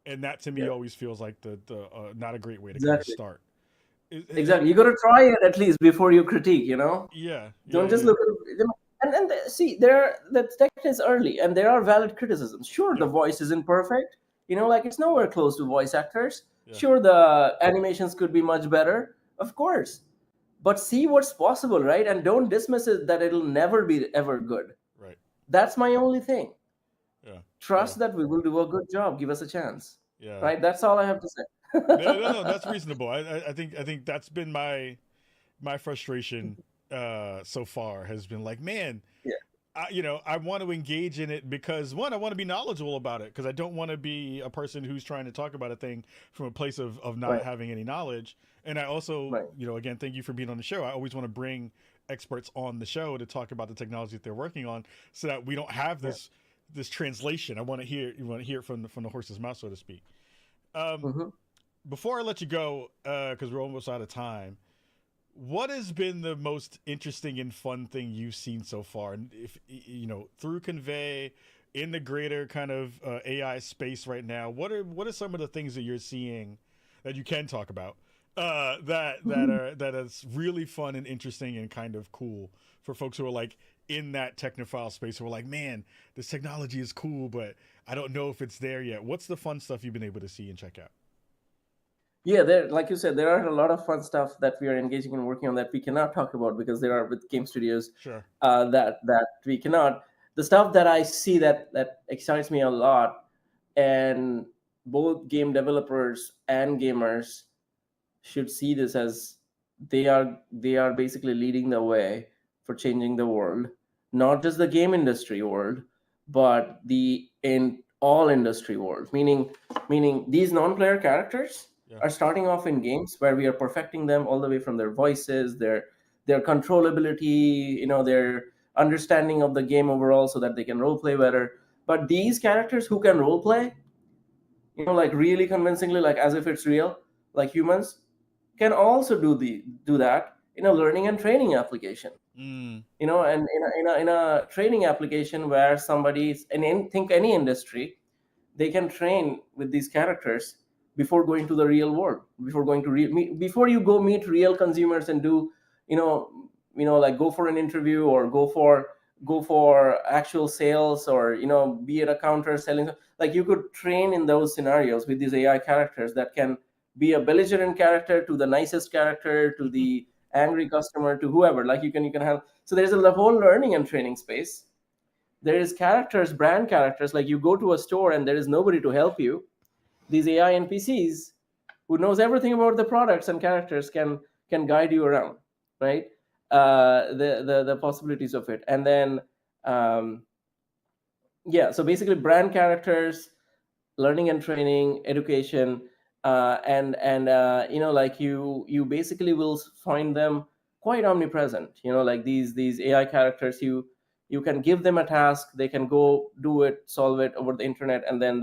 and that to me Yeah. always feels like the not a great way to kind of Exactly. start. Exactly. You got to try it at least before you critique. You know, Yeah, yeah, don't just yeah, look at them. And see, the tech is early, and there are valid criticisms. Sure, the yeah, voice isn't perfect. You know, like it's nowhere close to voice actors. yeah. Sure, the animations could be much better, of course. But see what's possible, right? And don't dismiss it that it'll never be ever good. Right. That's my only thing. Yeah, yeah, Trust that we will do a good job. Give us a chance, yeah. right? That's all I have to No, no, say. no. That's reasonable. I think that's been my frustration so far has been like, man, Yeah. I want to engage in it because one, I want to be knowledgeable about it because I don't want to be a person who's trying to talk about a thing from a place of not Right. having any knowledge. And I also, Right. again, thank you for being on the show. I always want to bring experts on the show to talk about the technology that they're working on so that we don't have Yeah. this translation. You want to hear it from the horse's mouth, so to speak. Um, Hmm. Before I let you go, because we're almost out of time, what has been the most interesting and fun thing you've seen so far? And if through Convey in the greater kind of AI space right now, what are some of the things that you're seeing that you can talk about that is really fun and interesting and kind of cool for folks who are like in that technophile space who are like, man, this technology is cool, but I don't know if it's there yet. What's the fun stuff you've been able to see and check out? Yeah, there, like you said, there are a lot of fun stuff that we are engaging and working on that we cannot talk about because there are with game studios Sure. that we cannot. The stuff that I see that excites me a lot, and both game developers and gamers should see this as they are basically leading the way for changing the world, not just the game industry world, but the in all industry world. Meaning these non-player characters Yeah. are starting off in games where we are perfecting them all the way from their voices, their controllability, their understanding of the game overall, so that they can role play better. But these characters who can role play, like really convincingly, like as if it's real, like humans, can also do that in a learning and training application. Mm, And in a training application where somebody's think any industry, they can train with these characters before going to the real world, before going to before you go meet real consumers and do, like go for an interview or go for go for actual sales, or be at a counter selling. Like, you could train in those scenarios with these AI characters that can be a belligerent character to the nicest character to the angry customer to whoever. Like, you can have, so there's a whole learning and training space. There is characters, brand characters, like you go to a store and there is nobody to help you. These AI NPCs who knows everything about the products and characters can guide you around, right? The possibilities of it. And then yeah, so basically brand characters, learning and training, education, and like you basically will find them quite omnipresent. Like these AI characters, you can give them a task, they can go do it, solve it over the internet, and then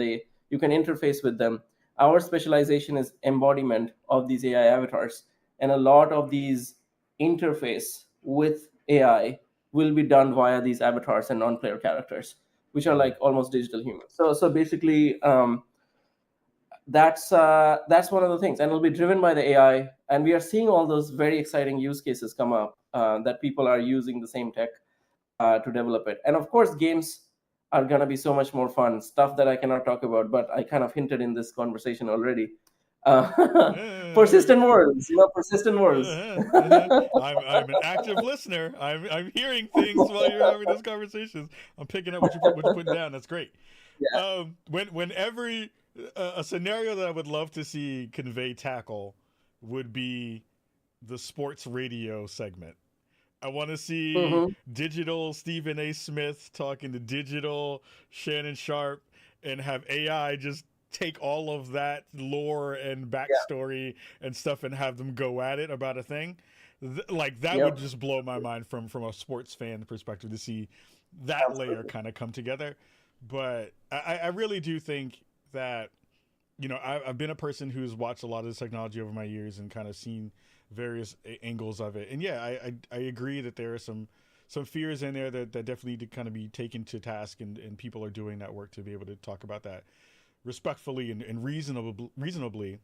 you can interface with them. Our specialization is embodiment of these AI avatars, and a lot of these interface with AI will be done via these avatars and non-player characters, which are like almost digital humans. So basically, that's one of the things, and it'll be driven by the AI. And we are seeing all those very exciting use cases come up, that people are using the same tech to develop it. And of course, games are going to be so much more fun, stuff that I cannot talk about, but I kind of hinted in this conversation already. Persistent worlds, persistent worlds. I'm an active listener. I'm hearing things while you're having this conversation. I'm picking up what you're putting down. That's great. Yeah. When every a scenario that I would love to see Convey tackle would be the sports radio segment. I want to see Mhm. digital Stephen A. Smith talking to digital Shannon Sharp, and have AI just take all of that lore and backstory and stuff and have them go at it about a thing. Like that would Yep. just blow my mind from a sports fan perspective to see that layer Absolutely. kind of come together. But I really do think that, I've been a person who's watched a lot of this technology over my years and kind of seen various angles of it. And yeah, I agree that there are some fears in there that definitely need to kind of be taken to task, and people are doing that work to be able to talk about that respectfully and reasonably.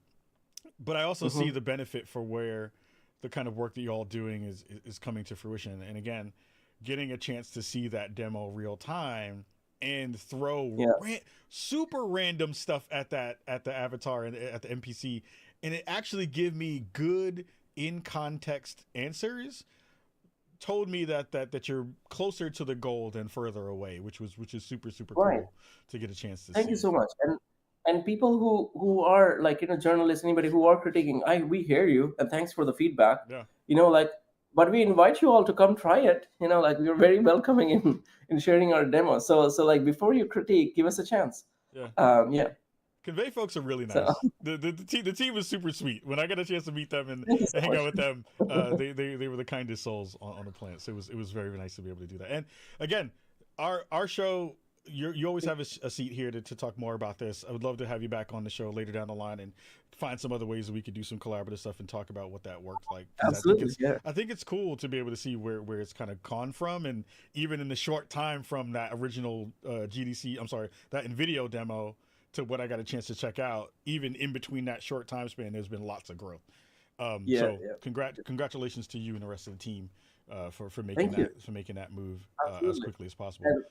But I also see Mhm. the benefit for where the kind of work that you're all doing is coming to fruition. And again, getting a chance to see that demo real time and throw Yeah. super random stuff at the avatar and at the NPC, and it actually give me good in context answers, told me that you're closer to the goal than further away, which is super Right. cool to get a chance to Thank you see. so much. And people who are like, journalists, anybody who are critiquing, we hear you, and thanks for the feedback. Yeah, Like, but we invite you all to come try it. Like, we're very welcoming in sharing our demo. So like, before you critique, give us a chance. yeah. Yeah. Convey folks are really So nice. The team was super sweet. When I got a chance to meet them and, thank you so and hang much. out with them, they were the kindest souls on the planet. So it was very nice to be able to do that. And again, our show, you always have a seat here to talk more about this. I would love to have you back on the show later down the line and find some other ways that we could do some collaborative stuff and talk about what that worked like. Because Absolutely. Yeah. I think it's cool to be able to see where it's kind of gone from, and even in the short time from that original GDC, I'm sorry, that NVIDIA demo to what I got a chance to check out. Even in between that short time span, there's been lots of growth. Yeah. So Yeah. congratulations to you and the rest of the team for making Thank you. that move as Absolutely. quickly as possible. And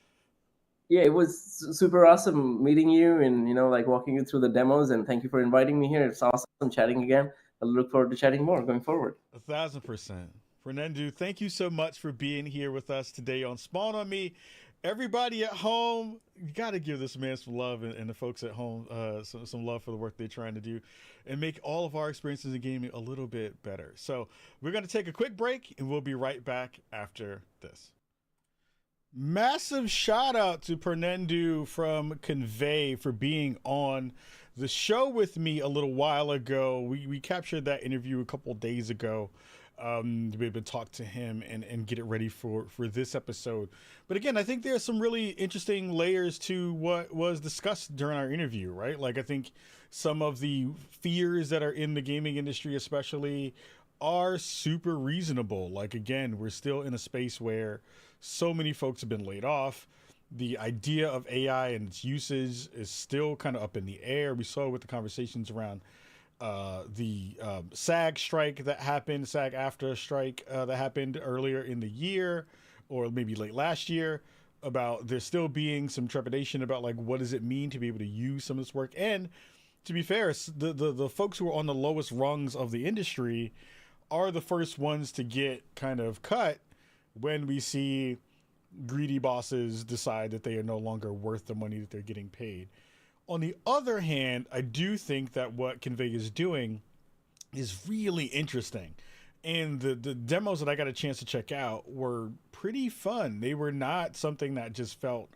yeah, it was super awesome meeting you, and like walking you through the demos. And thank you for inviting me here. It's awesome chatting again. I look forward to chatting more going forward. 1,000%. Fernando, thank you so much for being here with us today on Spawn on Me. Everybody at home, you got to give this man some love, and the folks at home some love for the work they're trying to do and make all of our experiences in gaming a little bit better. So we're going to take a quick break, and we'll be right back after this. Massive shout out to Pernendu from Convey for being on the show with me a little while ago. We captured that interview a couple days ago, to be able to talk to him and get it ready for this episode. But again, I think there's some really interesting layers to what was discussed during our interview, right? Like, I think some of the fears that are in the gaming industry especially are super reasonable. Like, again, we're still in a space where so many folks have been laid off. The idea of AI and its usage is still kind of up in the air. We saw with the conversations around the SAG strike that happened, SAG after strike that happened earlier in the year, or maybe late last year, about there still being some trepidation about like what does it mean to be able to use some of this work. And to be fair, the folks who are on the lowest rungs of the industry are the first ones to get kind of cut when we see greedy bosses decide that they are no longer worth the money that they're getting paid. On the other hand, I do think that what Convai is doing is really interesting. And the demos that I got a chance to check out were pretty fun. They were not something that just felt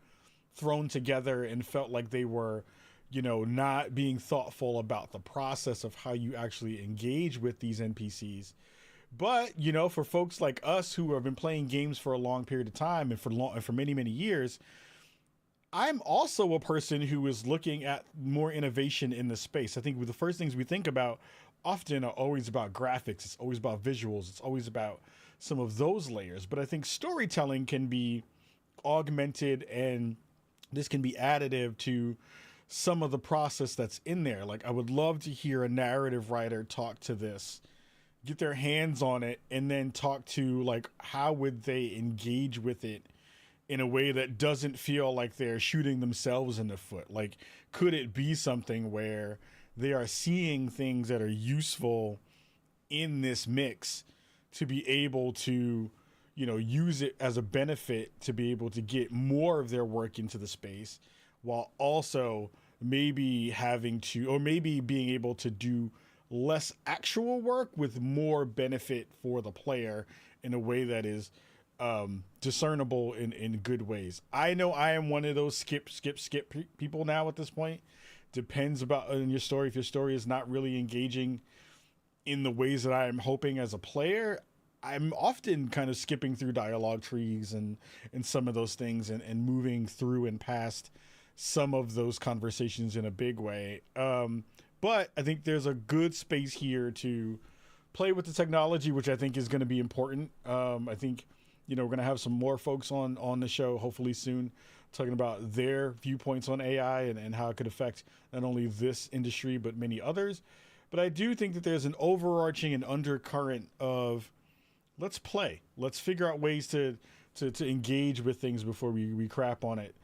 thrown together and felt like they were, you know, not being thoughtful about the process of how you actually engage with these NPCs. But, you know, for folks like us who have been playing games for a long period of time and for many, many years, I'm also a person who is looking at more innovation in the space. I think the first things we think about often are always about graphics. It's always about visuals. It's always about some of those layers. But I think storytelling can be augmented, and this can be additive to some of the process that's in there. Like, I would love to hear a narrative writer talk to this, get their hands on it, and then talk to like how would they engage with it in a way that doesn't feel like they're shooting themselves in the foot. Like, could it be something where they are seeing things that are useful in this mix to be able to, you know, use it as a benefit to be able to get more of their work into the space, while also maybe having to, or maybe being able to do less actual work with more benefit for the player in a way that is discernible in good ways. I know I am one of those skip people now at this point. Depends about on your story. If your story is not really engaging in the ways that I am hoping as a player, I'm often kind of skipping through dialogue trees and some of those things and moving through and past some of those conversations in a big way. But I think there's a good space here to play with the technology, which I think is going to be important. I think, you know, we're going to have some more folks on the show hopefully soon talking about their viewpoints on AI and how it could affect not only this industry, but many others. But I do think that there's an overarching and undercurrent of let's play. Let's figure out ways to engage with things before we crap on it,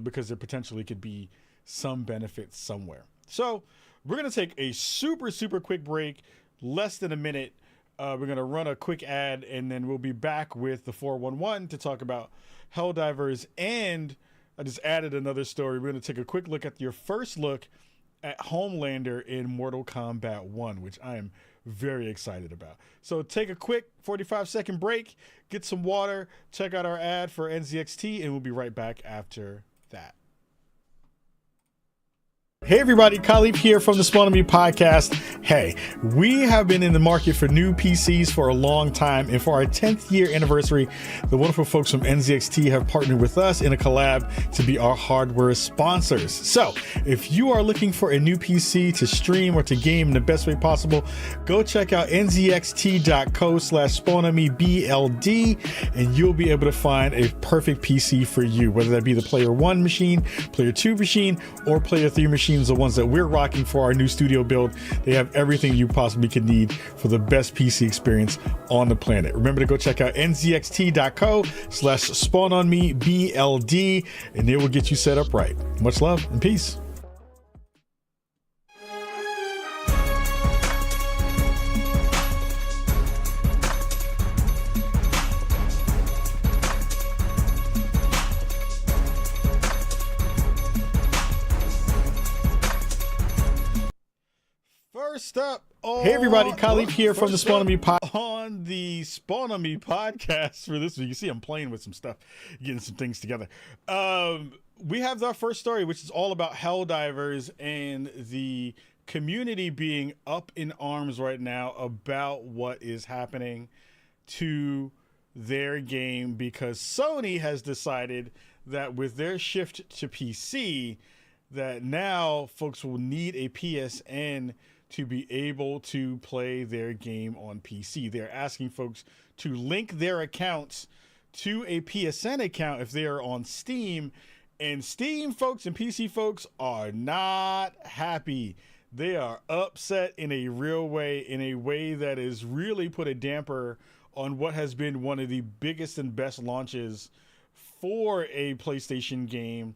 because there potentially could be some benefit somewhere. So we're going to take a super, super quick break, less than a minute. We're going to run a quick ad, and then we'll be back with the 411 to talk about Helldivers. And I just added another story. We're going to take a quick look at your first look at Homelander in Mortal Kombat 1, which I am very excited about. So take a quick 45-second break, get some water, check out our ad for NZXT, and we'll be right back after that. Hey everybody, Khalif here from the Spawn on Me podcast. Hey, we have been in the market for new PCs for a long time, and for our 10th year anniversary, the wonderful folks from NZXT have partnered with us in a collab to be our hardware sponsors. So if you are looking for a new PC to stream or to game in the best way possible, go check out nzxt.co/spawnonmebld, and you'll be able to find a perfect PC for you, whether that be the Player 1 machine, Player 2 machine, or Player 3 machine. The ones that we're rocking for our new studio build. They have everything you possibly could need for the best PC experience on the planet. Remember to go check out nzxt.co/spawnonmebld, and they will get you set up right. Much love and peace. First up, hey everybody, Khalif here from the Spawn on Me on the Spawn on Me podcast for this week. You see, I'm playing with some stuff, getting some things together. We have our first story, which is all about Helldivers and the community being up in arms right now about what is happening to their game, because Sony has decided that with their shift to PC, that now folks will need a PSN to be able to play their game on PC. They're asking folks to link their accounts to a PSN account if they are on Steam, and Steam folks and PC folks are not happy. They are upset in a real way, in a way that has really put a damper on what has been one of the biggest and best launches for a PlayStation game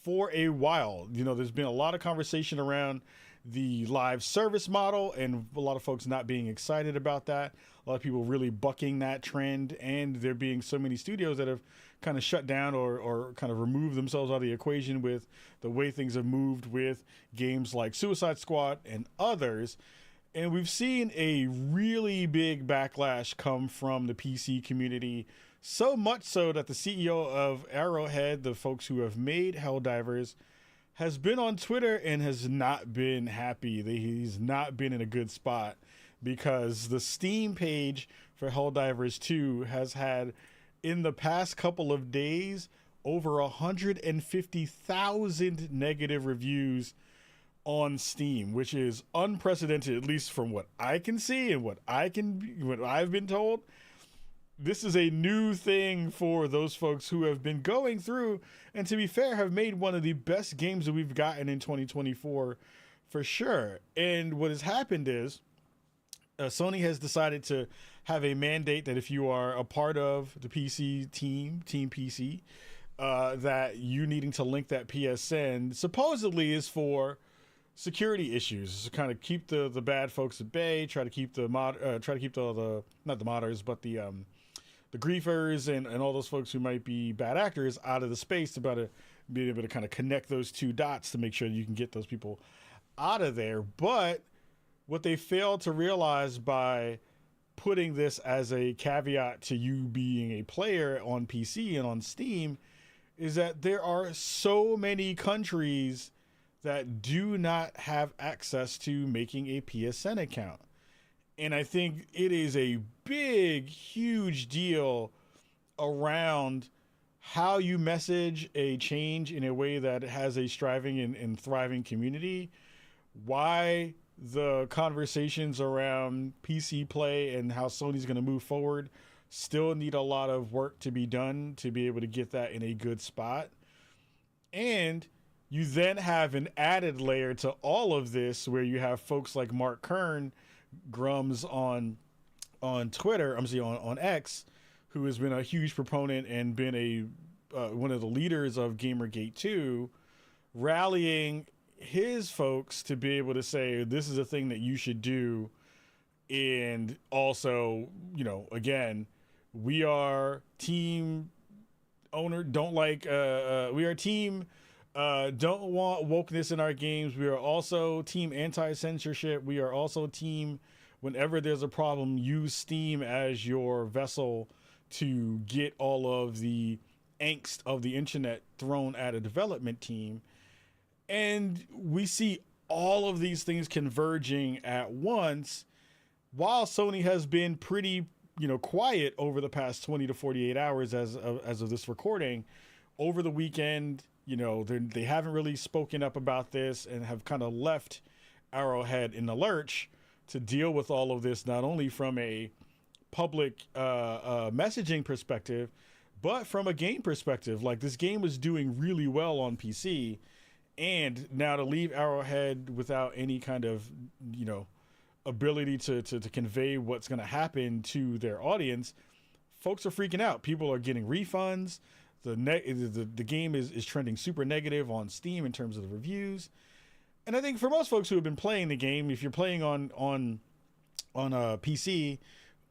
for a while. You know, there's been a lot of conversation around the live service model and a lot of folks not being excited about that. A lot of people really bucking that trend, and there being so many studios that have kind of shut down or kind of removed themselves out of the equation with the way things have moved with games like Suicide Squad and others. And we've seen a really big backlash come from the PC community, so much so that the CEO of Arrowhead, the folks who have made Helldivers, has been on Twitter and has not been happy. He's not been in a good spot because the Steam page for Helldivers 2 has had, in the past couple of days, over 150,000 negative reviews on Steam, which is unprecedented, at least from what I can see and what I've been told. This is a new thing for those folks who have been going through, and to be fair, have made one of the best games that we've gotten in 2024 for sure. And what has happened is Sony has decided to have a mandate that if you are a part of the PC team PC, that you needing to link that PSN supposedly is for security issues, to kind of keep the bad folks at bay, try to keep the not the modders, but the griefers and all those folks who might be bad actors out of the space, to be able to kind of connect those two dots to make sure you can get those people out of there. But what they failed to realize by putting this as a caveat to you being a player on PC and on Steam is that there are so many countries that do not have access to making a PSN account. And I think it is a big, huge deal around how you message a change in a way that has a striving and thriving community, why the conversations around PC play and how Sony's going to move forward still need a lot of work to be done to be able to get that in a good spot. And you then have an added layer to all of this where you have folks like Mark Kern, Grums on Twitter, on X, who has been a huge proponent and been a one of the leaders of Gamergate 2, rallying his folks to be able to say this is a thing that you should do. And also, you know, again, we are team owner, don't like we are team don't want wokeness in our games. We are also team anti-censorship. We are also team, whenever there's a problem, use Steam as your vessel to get all of the angst of the internet thrown at a development team. And we see all of these things converging at once, while Sony has been pretty, quiet over the past 20 to 48 hours as of this recording. Over the weekend, they haven't really spoken up about this and have kind of left Arrowhead in the lurch to deal with all of this, not only from a public messaging perspective, but from a game perspective. Like, this game was doing really well on PC, and now to leave Arrowhead without any kind of, ability to convey what's going to happen to their audience, folks are freaking out. People are getting refunds. The game is trending super negative on Steam in terms of the reviews. And I think for most folks who have been playing the game, if you're playing on a PC,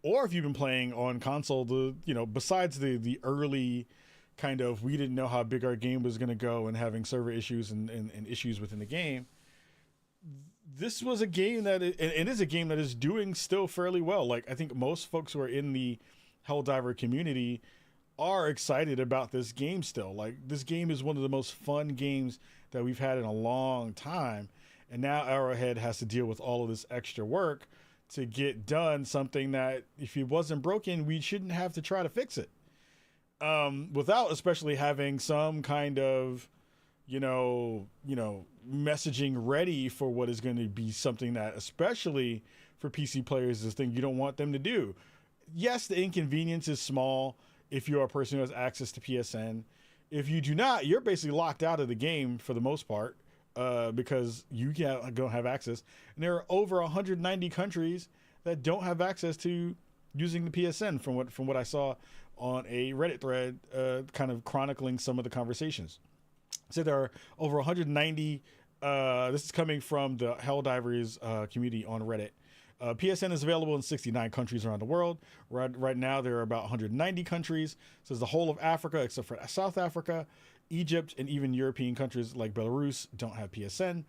or if you've been playing on console, besides the early kind of, we didn't know how big our game was going to go and having server issues and issues within the game, this was a game that it is a game that is doing still fairly well. Like, I think most folks who are in the Helldiver community are excited about this game still. Like, this game is one of the most fun games that we've had in a long time. And now Arrowhead has to deal with all of this extra work to get done something that, if it wasn't broken, we shouldn't have to try to fix it. Without especially having some kind of, messaging ready for what is going to be something that, especially for PC players, is a thing you don't want them to do. Yes, the inconvenience is small if you're a person who has access to PSN. If you do not, you're basically locked out of the game for the most part, because you don't have access. And there are over 190 countries that don't have access to using the PSN from what I saw on a Reddit thread, kind of chronicling some of the conversations. So there are over 190. This is coming from the Helldivers community on Reddit. PSN is available in 69 countries around the world. Right now, there are about 190 countries. So it's the whole of Africa, except for South Africa, Egypt, and even European countries like Belarus don't have PSN.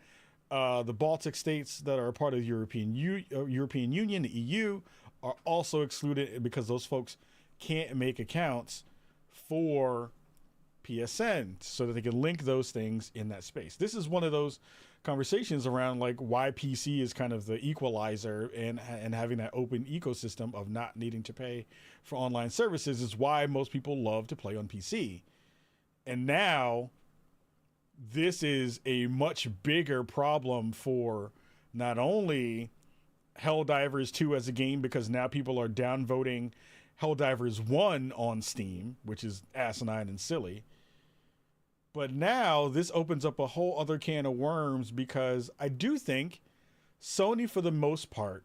The Baltic states that are a part of the European Union, the EU, are also excluded because those folks can't make accounts for PSN so that they can link those things in that space. This is one of those conversations around like why PC is kind of the equalizer and having that open ecosystem of not needing to pay for online services is why most people love to play on PC. And now this is a much bigger problem for not only Helldivers 2 as a game, because now people are downvoting Helldivers 1 on Steam, which is asinine and silly. But now this opens up a whole other can of worms, because I do think Sony, for the most part,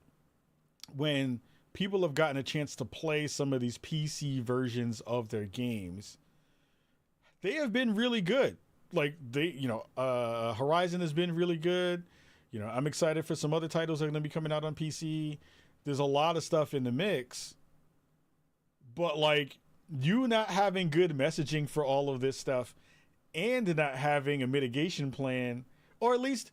when people have gotten a chance to play some of these PC versions of their games, they have been really good. Like Horizon has been really good. I'm excited for some other titles that are going to be coming out on PC. There's a lot of stuff in the mix, but like you not having good messaging for all of this stuff and not having a mitigation plan, or at least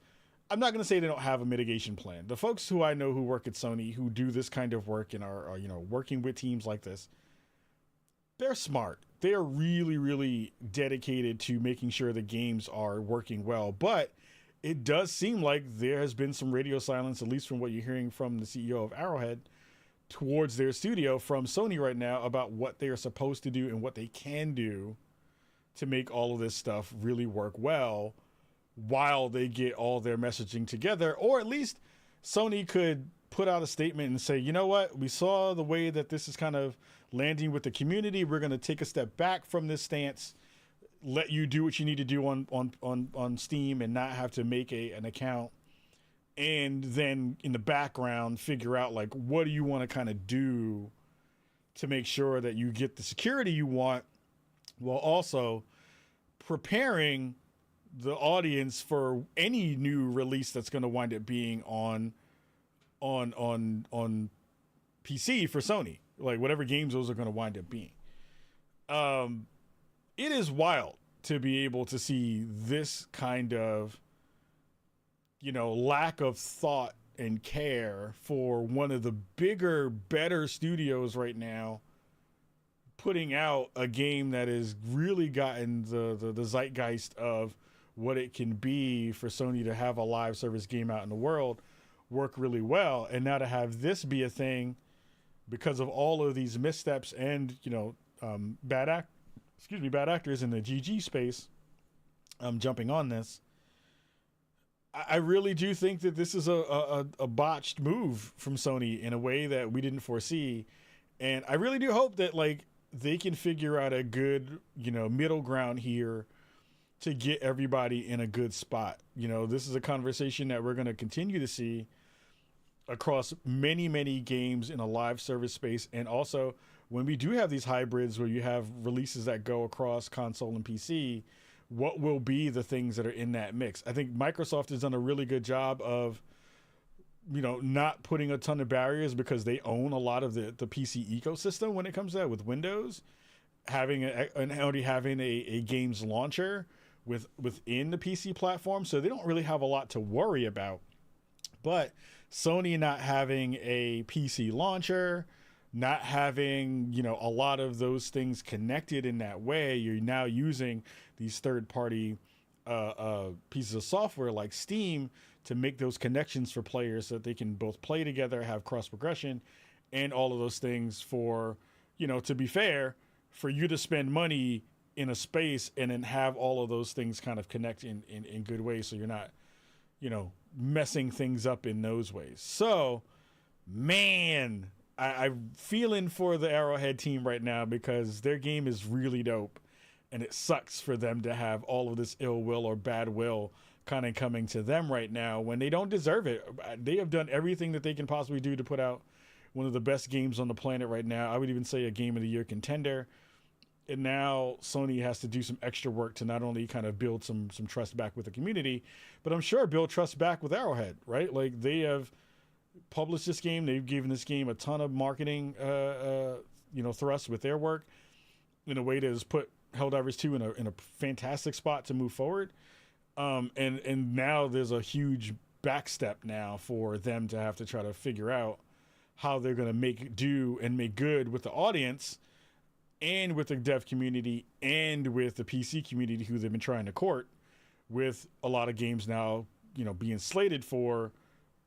I'm not going to say they don't have a mitigation plan. The folks who I know who work at Sony who do this kind of work and are working with teams like this, they're smart. They are really, really dedicated to making sure the games are working well. But it does seem like there has been some radio silence, at least from what you're hearing from the CEO of Arrowhead, towards their studio from Sony right now about what they are supposed to do and what they can do to make all of this stuff really work well while they get all their messaging together. Or at least Sony could put out a statement and say, you know what, we saw the way that this is kind of landing with the community. We're going to take a step back from this stance, let you do what you need to do on Steam and not have to make an account. And then in the background, figure out like, what do you want to kind of do to make sure that you get the security you want, while also preparing the audience for any new release that's going to wind up being on PC for Sony, like whatever games those are going to wind up being. It is wild to be able to see this kind of, lack of thought and care for one of the bigger, better studios right now, putting out a game that has really gotten the zeitgeist of what it can be for Sony to have a live service game out in the world work really well. And now to have this be a thing because of all of these missteps and, bad actors in the GG space, jumping on this. I really do think that this is a botched move from Sony in a way that we didn't foresee. And I really do hope that like they can figure out a good, middle ground here to get everybody in a good spot. This is a conversation that we're going to continue to see across many, many games in a live service space. And also when we do have these hybrids where you have releases that go across console and PC, what will be the things that are in that mix? I think Microsoft has done a really good job of, not putting a ton of barriers because they own a lot of the PC ecosystem when it comes to that with Windows, already having a games launcher within the PC platform. So they don't really have a lot to worry about. But Sony not having a PC launcher, not having, a lot of those things connected in that way, you're now using these third-party pieces of software like Steam to make those connections for players so that they can both play together, have cross-progression, and all of those things for, to be fair, for you to spend money in a space and then have all of those things kind of connect in good ways so you're not, messing things up in those ways. So, man, I'm feeling for the Arrowhead team right now because their game is really dope, and it sucks for them to have all of this ill will or bad will kind of coming to them right now when they don't deserve it. They have done everything that they can possibly do to put out one of the best games on the planet right now. I would even say a Game of the Year contender. And now Sony has to do some extra work to not only kind of build some trust back with the community, but I'm sure build trust back with Arrowhead, right? Like, they have published this game. They've given this game a ton of marketing, thrust with their work in a way that has put Helldivers 2 in a fantastic spot to move forward. And now there's a huge backstep now for them to have to try to figure out how they're going to make good with the audience and with the dev community and with the PC community who they've been trying to court, with a lot of games now, being slated for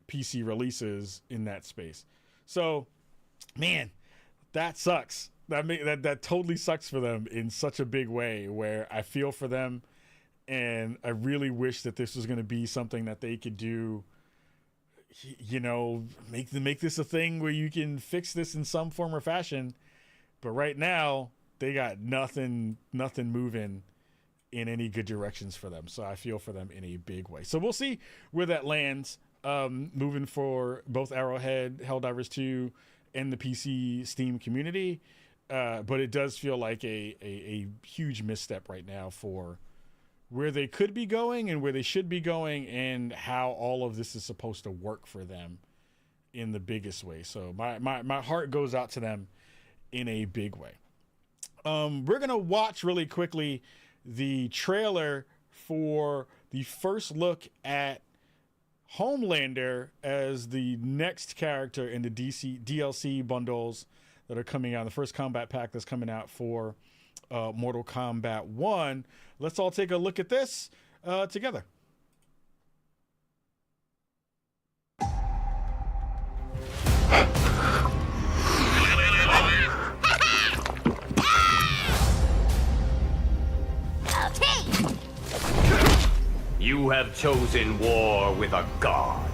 PC releases in that space. So, man, that sucks. That totally sucks for them in such a big way, where I feel for them, and I really wish that this was going to be something that they could do, make this a thing where you can fix this in some form or fashion. But right now, they got nothing moving in any good directions for them. So I feel for them in a big way. So we'll see where that lands, moving for both Arrowhead, Helldivers 2, and the PC Steam community. But it does feel like a huge misstep right now for where they could be going and where they should be going, and how all of this is supposed to work for them in the biggest way. So my heart goes out to them in a big way. We're going to watch really quickly the trailer for the first look at Homelander as the next character in the DLC bundles that are coming out. The first combat pack that's coming out for Mortal Kombat 1. Let's all take a look at this together. You have chosen war with a god.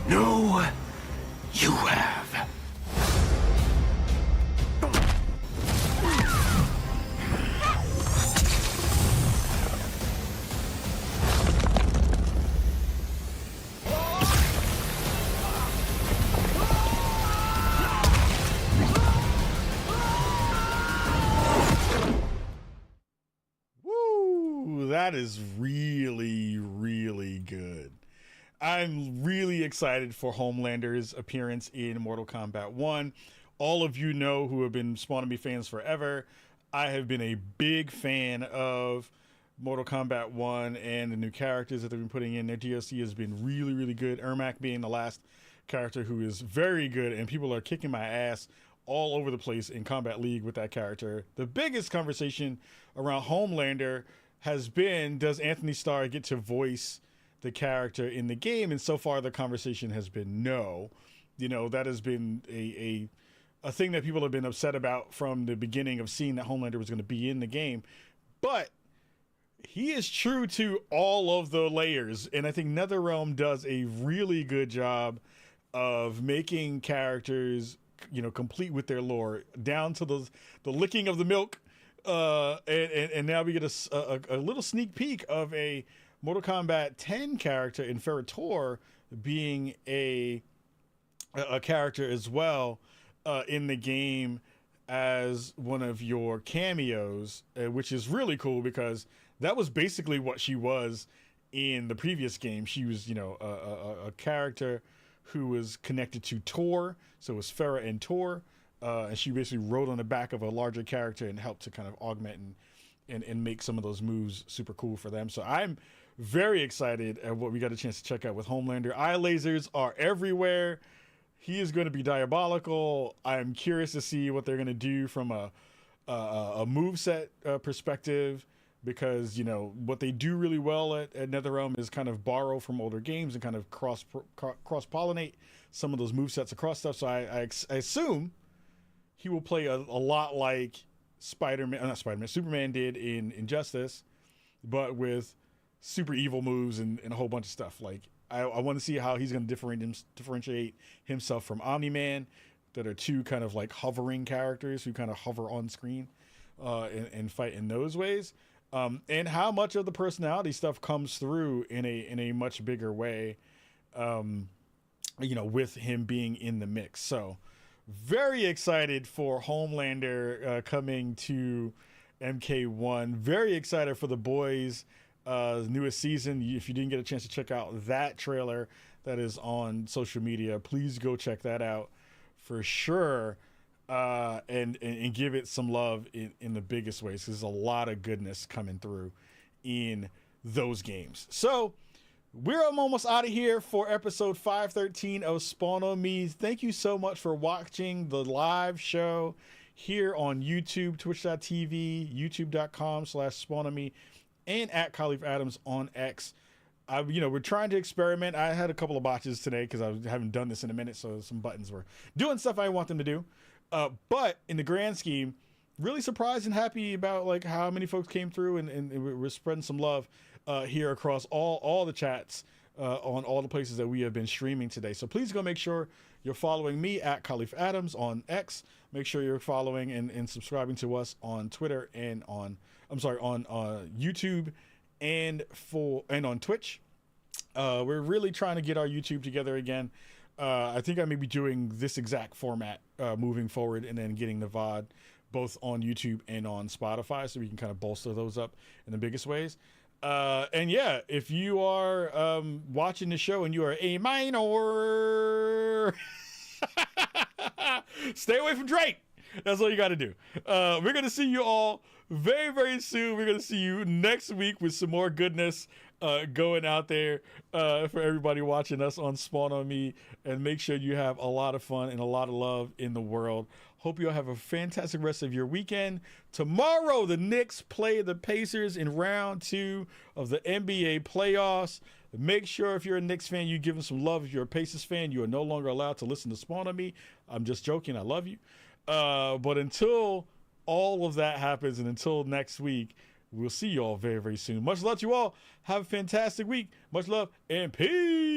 No, you have. That is really, really good. I'm really excited for Homelander's appearance in Mortal Kombat 1. All of you know, who have been Spawn and Me fans forever, I have been a big fan of Mortal Kombat 1 and the new characters that they've been putting in. Their DLC has been really, really good. Ermac being the last character who is very good, and people are kicking my ass all over the place in Combat League with that character. The biggest conversation around Homelander has been, does Anthony Starr get to voice the character in the game? And so far the conversation has been no. That has been a thing that people have been upset about from the beginning of seeing that Homelander was going to be in the game. But he is true to all of the layers, and I think NetherRealm does a really good job of making characters, complete with their lore, down to the licking of the milk. And now we get a little sneak peek of a Mortal Kombat 10 character in Ferritor being a character as well in the game as one of your cameos, which is really cool because that was basically what she was in the previous game. She was, a character who was connected to Tor, so it was Farah and Tor. And she basically rode on the back of a larger character and helped to kind of augment and make some of those moves super cool for them. So I'm very excited at what we got a chance to check out with Homelander. Eye lasers are everywhere. He is going to be diabolical. I'm curious to see what they're going to do from a moveset perspective, because, what they do really well at NetherRealm is kind of borrow from older games and kind of cross-pollinate some of those movesets across stuff. So I assume he will play a lot like Superman did in Injustice, but with super evil moves and a whole bunch of stuff. Like, I want to see how he's going to differentiate himself from Omni-Man, that are two kind of like hovering characters who kind of hover on screen and fight in those ways. And how much of the personality stuff comes through in a much bigger way, with him being in the mix. So Very excited for Homelander coming to MK1. Very excited for The Boys' newest season. If you didn't get a chance to check out that trailer that is on social media, please go check that out for sure. And give it some love in the biggest ways. There's a lot of goodness coming through in those games. So we're almost out of here for episode 513 of Spawn on Me. Thank you so much for watching the live show here on YouTube, twitch.tv, youtube.com/Spawn on Me, and at Khalif Adams on X. We're trying to experiment. I had a couple of botches today because I haven't done this in a minute, so some buttons were doing stuff I want them to do. But in the grand scheme, really surprised and happy about like how many folks came through and we're spreading some love here across all the chats on all the places that we have been streaming today. So please go make sure you're following me at Khalif Adams on X. Make sure you're following and subscribing to us on Twitter and on YouTube and on Twitch. We're really trying to get our YouTube together again. I think I may be doing this exact format moving forward, and then getting the VOD both on YouTube and on Spotify, so we can kind of bolster those up in the biggest ways. And yeah, if you are watching the show and you are a minor, stay away from Drake. That's all you got to do. We're going to see you all very, very soon. We're going to see you next week with some more goodness going out there for everybody watching us on Spawn on Me. And make sure you have a lot of fun and a lot of love in the world. Hope you all have a fantastic rest of your weekend. Tomorrow, the Knicks play the Pacers in round 2 of the NBA playoffs. Make sure if you're a Knicks fan, you give them some love. If you're a Pacers fan, you are no longer allowed to listen to Spawn on Me. I'm just joking. I love you. But until all of that happens and until next week, we'll see you all very, very soon. Much love to you all. Have a fantastic week. Much love and peace.